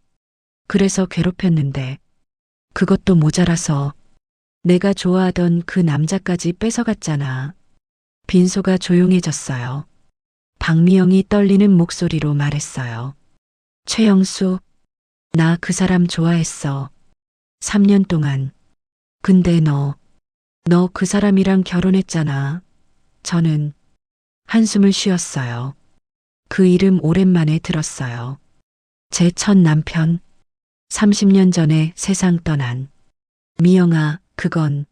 A: 그래서 괴롭혔는데 그것도 모자라서 내가 좋아하던 그 남자까지 뺏어갔잖아. 빈소가 조용해졌어요. 박미영이 떨리는 목소리로 말했어요. 최영수, 나 그 사람 좋아했어. 3년 동안. 근데 너 그 사람이랑 결혼했잖아. 저는 한숨을 쉬었어요. 그 이름 오랜만에 들었어요. 제 첫 남편. 30년 전에 세상 떠난. 미영아, 그건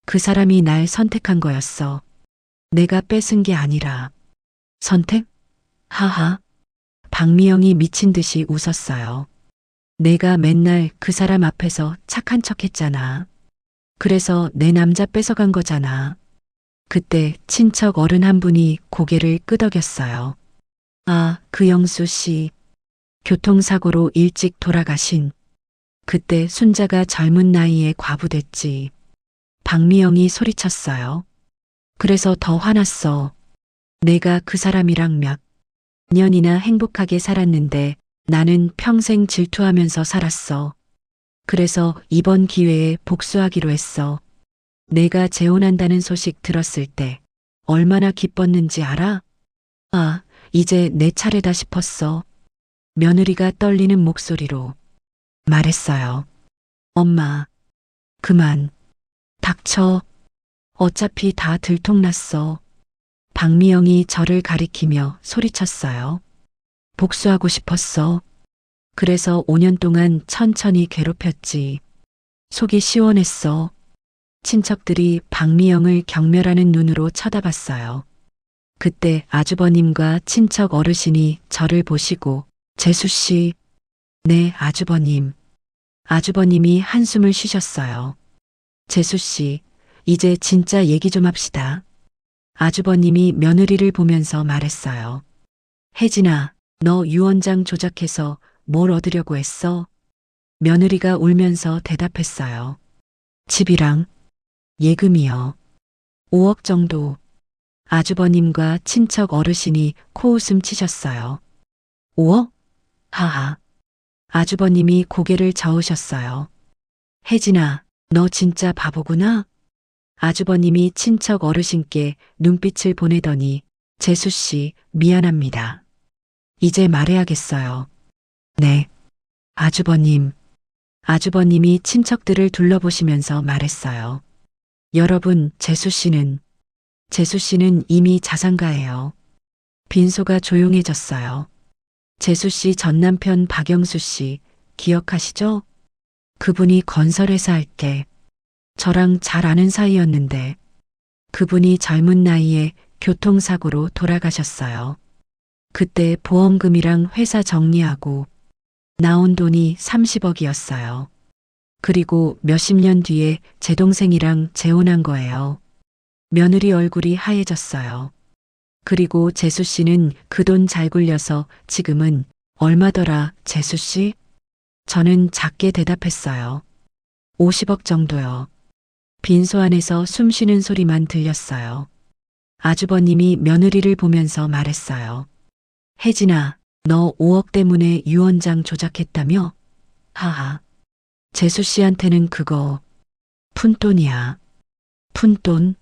A: 그 사람이 날 선택한 거였어. 내가 뺏은 게 아니라. 선택? 하하. 박미영이 미친 듯이 웃었어요. 내가 맨날 그 사람 앞에서 착한 척 했잖아. 그래서 내 남자 뺏어간 거잖아. 그때 친척 어른 한 분이 고개를 끄덕였어요. 아, 그 영수 씨. 교통사고로 일찍 돌아가신. 그때 순자가 젊은 나이에 과부됐지. 박미영이 소리쳤어요. 그래서 더 화났어. 내가 그 사람이랑 몇 년이나 행복하게 살았는데 나는 평생 질투하면서 살았어. 그래서 이번 기회에 복수하기로 했어. 내가 재혼한다는 소식 들었을 때 얼마나 기뻤는지 알아? 아, 이제 내 차례다 싶었어. 며느리가 떨리는 목소리로 말했어요. 엄마, 그만. 닥쳐. 어차피 다 들통났어. 박미영이 저를 가리키며 소리쳤어요. 복수하고 싶었어. 그래서 5년 동안 천천히 괴롭혔지. 속이 시원했어. 친척들이 박미영을 경멸하는 눈으로 쳐다봤어요. 그때 아주버님과 친척 어르신이 저를 보시고 재수 씨, 네, 아주버님. 아주버님이 한숨을 쉬셨어요. 재수 씨, 이제 진짜 얘기 좀 합시다. 아주버님이 며느리를 보면서 말했어요. 혜진아, 너 유언장 조작해서 뭘 얻으려고 했어? 며느리가 울면서 대답했어요. 집이랑 예금이요. 5억 정도. 아주버님과 친척 어르신이 코웃음 치셨어요. 5억? 하하. 아주버님이 고개를 저으셨어요. 혜진아, 너 진짜 바보구나? 아주버님이 친척 어르신께 눈빛을 보내더니 재수 씨, 미안합니다. 이제 말해야겠어요. 네. 아주버님. 아주버님이 친척들을 둘러보시면서 말했어요. 여러분, 재수 씨는 이미 자산가예요. 빈소가 조용해졌어요. 재수 씨 전 남편 박영수 씨, 기억하시죠? 그분이 건설회사 할 때 저랑 잘 아는 사이였는데 그분이 젊은 나이에 교통사고로 돌아가셨어요. 그때 보험금이랑 회사 정리하고 나온 돈이 30억이었어요. 그리고 몇십 년 뒤에 제 동생이랑 재혼한 거예요. 며느리 얼굴이 하얘졌어요. 그리고 재수 씨는 그 돈 잘 굴려서 지금은 얼마더라, 재수 씨? 저는 작게 대답했어요. 50억 정도요. 빈소 안에서 숨 쉬는 소리만 들렸어요. 아주버님이 며느리를 보면서 말했어요. 혜진아, 너 5억 때문에 유언장 조작했다며? 하하. 재수 씨한테는 그거 푼돈이야. 푼돈?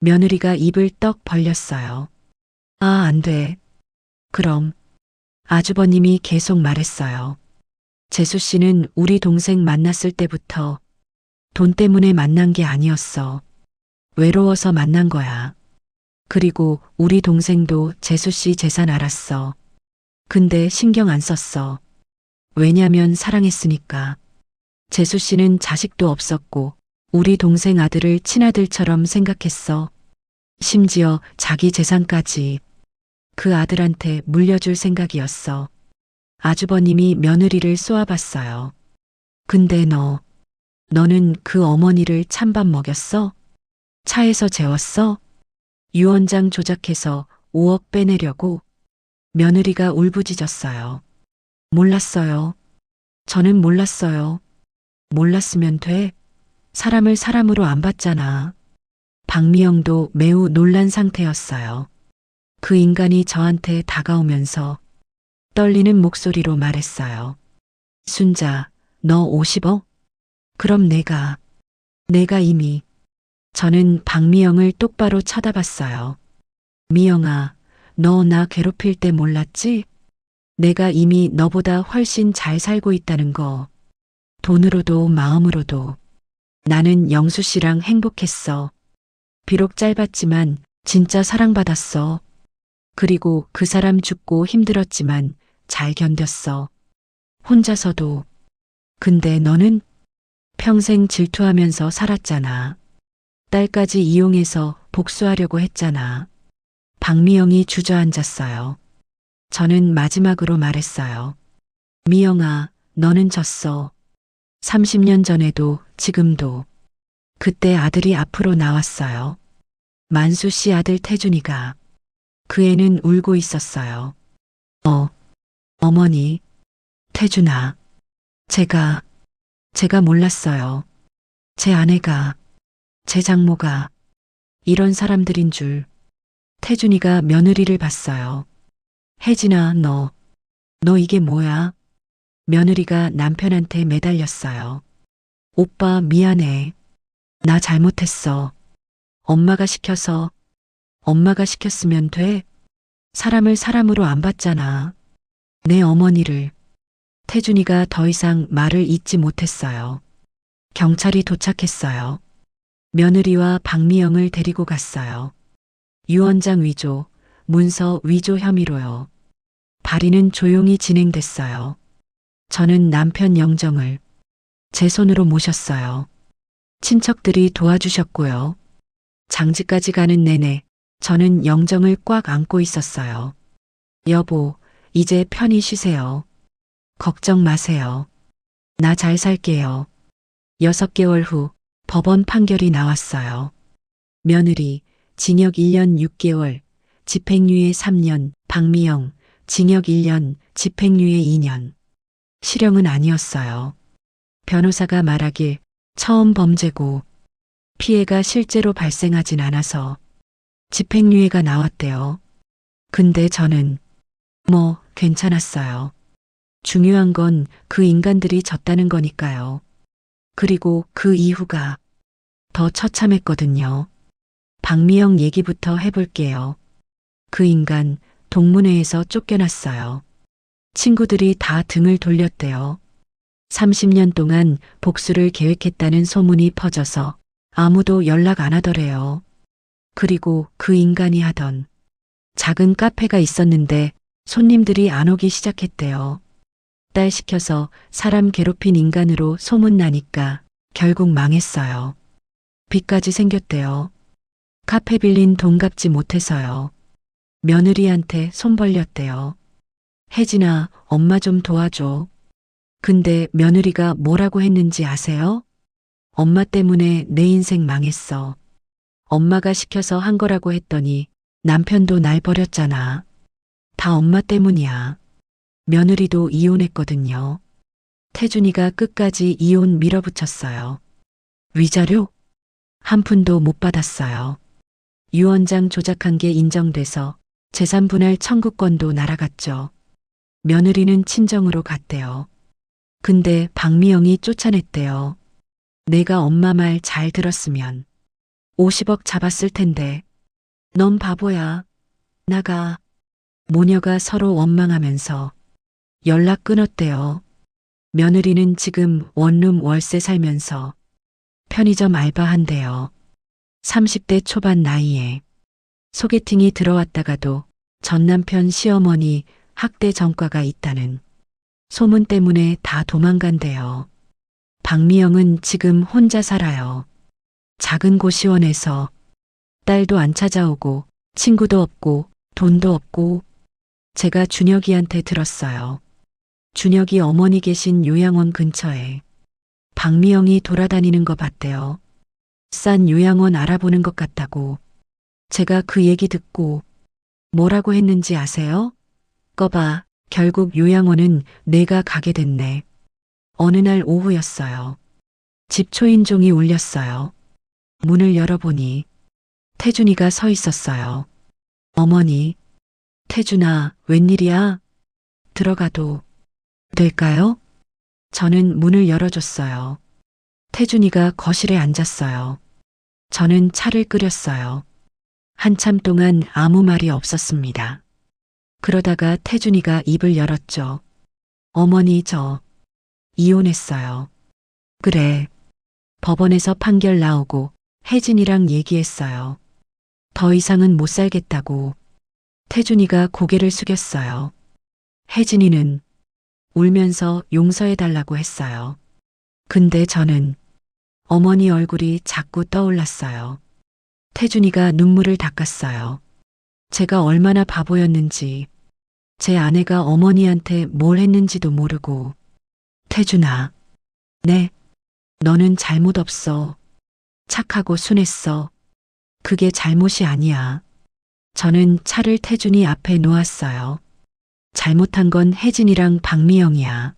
A: 며느리가 입을 떡 벌렸어요. 아, 안 돼. 그럼 아주버님이 계속 말했어요. 재수 씨는 우리 동생 만났을 때부터 돈 때문에 만난 게 아니었어. 외로워서 만난 거야. 그리고 우리 동생도 재수 씨 재산 알았어. 근데 신경 안 썼어. 왜냐면 사랑했으니까. 재수 씨는 자식도 없었고 우리 동생 아들을 친아들처럼 생각했어. 심지어 자기 재산까지 그 아들한테 물려줄 생각이었어. 아주버님이 며느리를 쏘아봤어요. 근데 너는 그 어머니를 찬밥 먹였어? 차에서 재웠어? 유언장 조작해서 5억 빼내려고? 며느리가 울부짖었어요. 몰랐어요. 저는 몰랐어요. 몰랐으면 돼. 사람을 사람으로 안 봤잖아. 박미영도 매우 놀란 상태였어요. 그 인간이 저한테 다가오면서 떨리는 목소리로 말했어요. 순자, 너 50억? 그럼 내가 이미. 저는 박미영을 똑바로 쳐다봤어요. 미영아, 너 나 괴롭힐 때 몰랐지? 내가 이미 너보다 훨씬 잘 살고 있다는 거. 돈으로도 마음으로도. 나는 영수 씨랑 행복했어. 비록 짧았지만 진짜 사랑받았어. 그리고 그 사람 죽고 힘들었지만 잘 견뎠어. 혼자서도. 근데 너는 평생 질투하면서 살았잖아. 딸까지 이용해서 복수하려고 했잖아. 박미영이 주저앉았어요. 저는 마지막으로 말했어요. 미영아, 너는 졌어. 30년 전에도 지금도. 그때 아들이 앞으로 나왔어요. 만수 씨 아들 태준이가. 그 애는 울고 있었어요. 어머니, 태준아. 제가 몰랐어요. 제 아내가, 제 장모가 이런 사람들인 줄. 태준이가 며느리를 봤어요. 혜진아, 너 이게 뭐야? 며느리가 남편한테 매달렸어요. 오빠 미안해. 나 잘못했어. 엄마가 시켰으면 돼. 사람을 사람으로 안 봤잖아. 내 어머니를. 태준이가 더 이상 말을 잇지 못했어요. 경찰이 도착했어요. 며느리와 박미영을 데리고 갔어요. 유언장 위조, 문서 위조 혐의로요. 발의는 조용히 진행됐어요. 저는 남편 영정을 제 손으로 모셨어요. 친척들이 도와주셨고요. 장지까지 가는 내내 저는 영정을 꽉 안고 있었어요. 여보, 이제 편히 쉬세요. 걱정 마세요. 나 잘 살게요. 6개월 후 법원 판결이 나왔어요. 며느리, 징역 1년 6개월, 집행유예 3년, 박미영, 징역 1년, 집행유예 2년. 실형은 아니었어요. 변호사가 말하길 처음 범죄고 피해가 실제로 발생하진 않아서 집행유예가 나왔대요. 근데 저는 괜찮았어요. 중요한 건 그 인간들이 졌다는 거니까요. 그리고 그 이후가 더 처참했거든요. 박미영 얘기부터 해볼게요. 그 인간 동문회에서 쫓겨났어요. 친구들이 다 등을 돌렸대요. 30년 동안 복수를 계획했다는 소문이 퍼져서 아무도 연락 안 하더래요. 그리고 그 인간이 하던 작은 카페가 있었는데 손님들이 안 오기 시작했대요. 딸 시켜서 사람 괴롭힌 인간으로 소문나니까 결국 망했어요. 빚까지 생겼대요. 카페 빌린 돈 갚지 못해서요. 며느리한테 손 벌렸대요. 혜진아, 엄마 좀 도와줘. 근데 며느리가 뭐라고 했는지 아세요? 엄마 때문에 내 인생 망했어. 엄마가 시켜서 한 거라고 했더니 남편도 날 버렸잖아. 다 엄마 때문이야. 며느리도 이혼했거든요. 태준이가 끝까지 이혼 밀어붙였어요. 위자료? 한 푼도 못 받았어요. 유언장 조작한 게 인정돼서 재산 분할 청구권도 날아갔죠. 며느리는 친정으로 갔대요. 근데 박미영이 쫓아냈대요. 내가 엄마 말 잘 들었으면 50억 잡았을 텐데. 넌 바보야. 나가. 모녀가 서로 원망하면서 연락 끊었대요. 며느리는 지금 원룸 월세 살면서 편의점 알바한대요. 30대 초반 나이에 소개팅이 들어왔다가도 전 남편 시어머니 학대 전과가 있다는 소문 때문에 다 도망간대요. 박미영은 지금 혼자 살아요. 작은 고시원에서 딸도 안 찾아오고 친구도 없고 돈도 없고. 제가 준혁이한테 들었어요. 준혁이 어머니 계신 요양원 근처에 박미영이 돌아다니는 거 봤대요. 싼 요양원 알아보는 것 같다고. 제가 그 얘기 듣고 뭐라고 했는지 아세요? 꺼봐. 결국 요양원은 내가 가게 됐네. 어느 날 오후였어요. 집 초인종이 울렸어요. 문을 열어보니 태준이가 서 있었어요. 어머니, 태준아, 웬일이야? 들어가도 될까요? 저는 문을 열어줬어요. 태준이가 거실에 앉았어요. 저는 차를 끓였어요. 한참 동안 아무 말이 없었습니다. 그러다가 태준이가 입을 열었죠. 어머니, 저 이혼했어요. 그래. 법원에서 판결 나오고 혜진이랑 얘기했어요. 더 이상은 못 살겠다고. 태준이가 고개를 숙였어요. 혜진이는 울면서 용서해달라고 했어요. 근데 저는 어머니 얼굴이 자꾸 떠올랐어요. 태준이가 눈물을 닦았어요. 제가 얼마나 바보였는지, 제 아내가 어머니한테 뭘 했는지도 모르고. 태준아, 네, 너는 잘못 없어. 착하고 순했어. 그게 잘못이 아니야. 저는 차를 태준이 앞에 놓았어요. 잘못한 건 혜진이랑 박미영이야.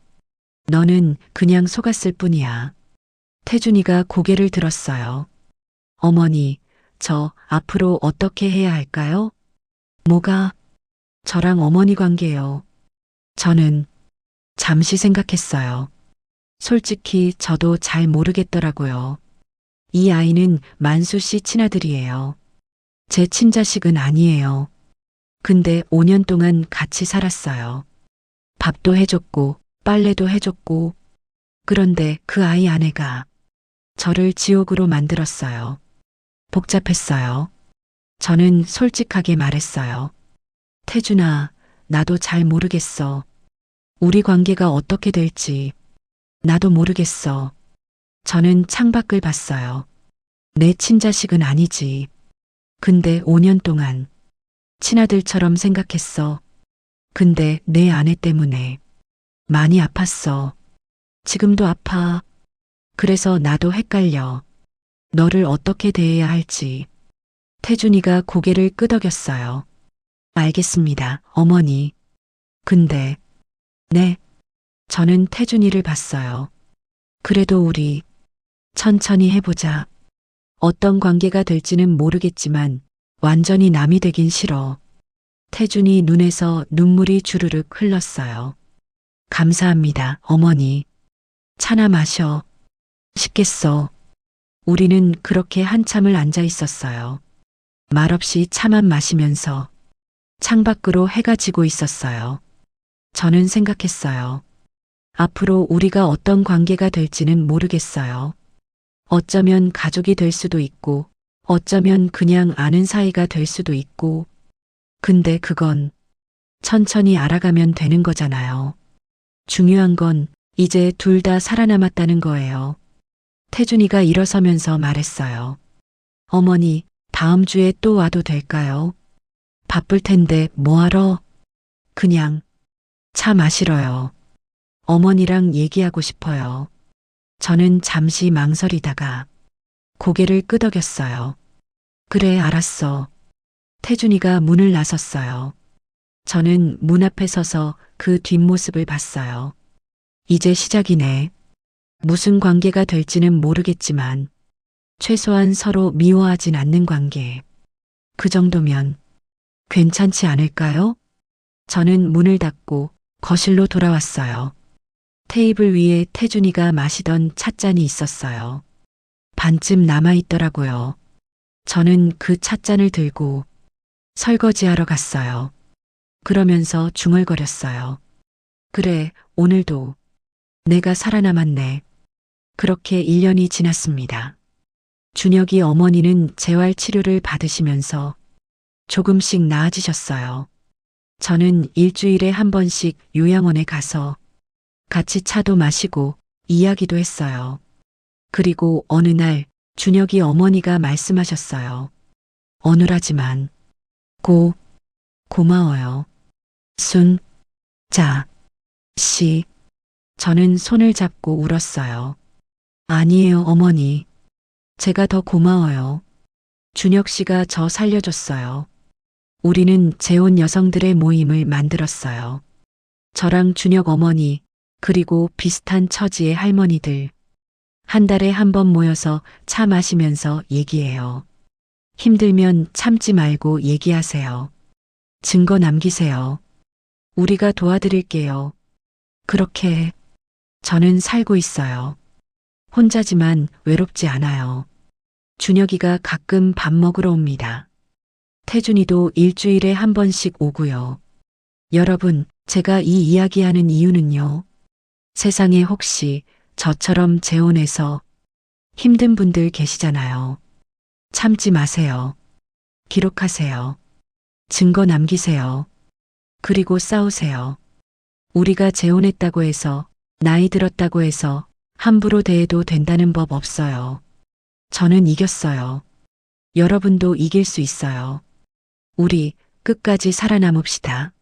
A: 너는 그냥 속았을 뿐이야. 태준이가 고개를 들었어요. 어머니, 저 앞으로 어떻게 해야 할까요? 뭐가? 저랑 어머니 관계요. 저는 잠시 생각했어요. 솔직히 저도 잘 모르겠더라고요. 이 아이는 만수 씨 친아들이에요. 제 친자식은 아니에요. 근데 5년 동안 같이 살았어요. 밥도 해줬고, 빨래도 해줬고. 그런데 그 아이 아내가 저를 지옥으로 만들었어요. 복잡했어요. 저는 솔직하게 말했어요. 태준아, 나도 잘 모르겠어. 우리 관계가 어떻게 될지. 나도 모르겠어. 저는 창밖을 봤어요. 내 친자식은 아니지. 근데 5년 동안 친아들처럼 생각했어. 근데 내 아내 때문에 많이 아팠어. 지금도 아파. 그래서 나도 헷갈려. 너를 어떻게 대해야 할지. 태준이가 고개를 끄덕였어요. 알겠습니다, 어머니. 근데, 네. 저는 태준이를 봤어요. 그래도 우리 천천히 해보자. 어떤 관계가 될지는 모르겠지만 완전히 남이 되긴 싫어. 태준이 눈에서 눈물이 주르륵 흘렀어요. 감사합니다, 어머니. 차나 마셔. 식겠어. 우리는 그렇게 한참을 앉아 있었어요. 말없이 차만 마시면서 창밖으로 해가 지고 있었어요. 저는 생각했어요. 앞으로 우리가 어떤 관계가 될지는 모르겠어요. 어쩌면 가족이 될 수도 있고, 어쩌면 그냥 아는 사이가 될 수도 있고, 근데 그건 천천히 알아가면 되는 거잖아요. 중요한 건 이제 둘 다 살아남았다는 거예요. 태준이가 일어서면서 말했어요. 어머니, 다음 주에 또 와도 될까요? 바쁠 텐데 뭐하러? 그냥 차 마시러요. 어머니랑 얘기하고 싶어요. 저는 잠시 망설이다가 고개를 끄덕였어요. 그래, 알았어. 태준이가 문을 나섰어요. 저는 문 앞에 서서 그 뒷모습을 봤어요. 이제 시작이네. 무슨 관계가 될지는 모르겠지만 최소한 서로 미워하진 않는 관계. 그 정도면 괜찮지 않을까요? 저는 문을 닫고 거실로 돌아왔어요. 테이블 위에 태준이가 마시던 찻잔이 있었어요. 반쯤 남아있더라고요. 저는 그 찻잔을 들고 설거지하러 갔어요. 그러면서 중얼거렸어요. 그래, 오늘도 내가 살아남았네. 그렇게 1년이 지났습니다. 준혁이 어머니는 재활 치료를 받으시면서 조금씩 나아지셨어요. 저는 일주일에 한 번씩 요양원에 가서 같이 차도 마시고 이야기도 했어요. 그리고 어느 날 준혁이 어머니가 말씀하셨어요. 어눌하지만 고마워요. 씨. 저는 손을 잡고 울었어요. 아니에요, 어머니. 제가 더 고마워요. 준혁 씨가 저 살려줬어요. 우리는 재혼 여성들의 모임을 만들었어요. 저랑 준혁 어머니, 그리고 비슷한 처지의 할머니들. 한 달에 한 번 모여서 차 마시면서 얘기해요. 힘들면 참지 말고 얘기하세요. 증거 남기세요. 우리가 도와드릴게요. 그렇게 저는 살고 있어요. 혼자지만 외롭지 않아요. 준혁이가 가끔 밥 먹으러 옵니다. 태준이도 일주일에 한 번씩 오고요. 여러분, 제가 이 이야기하는 이유는요. 세상에 혹시 저처럼 재혼해서 힘든 분들 계시잖아요. 참지 마세요. 기록하세요. 증거 남기세요. 그리고 싸우세요. 우리가 재혼했다고 해서, 나이 들었다고 해서 함부로 대해도 된다는 법 없어요. 저는 이겼어요. 여러분도 이길 수 있어요. 우리 끝까지 살아남읍시다.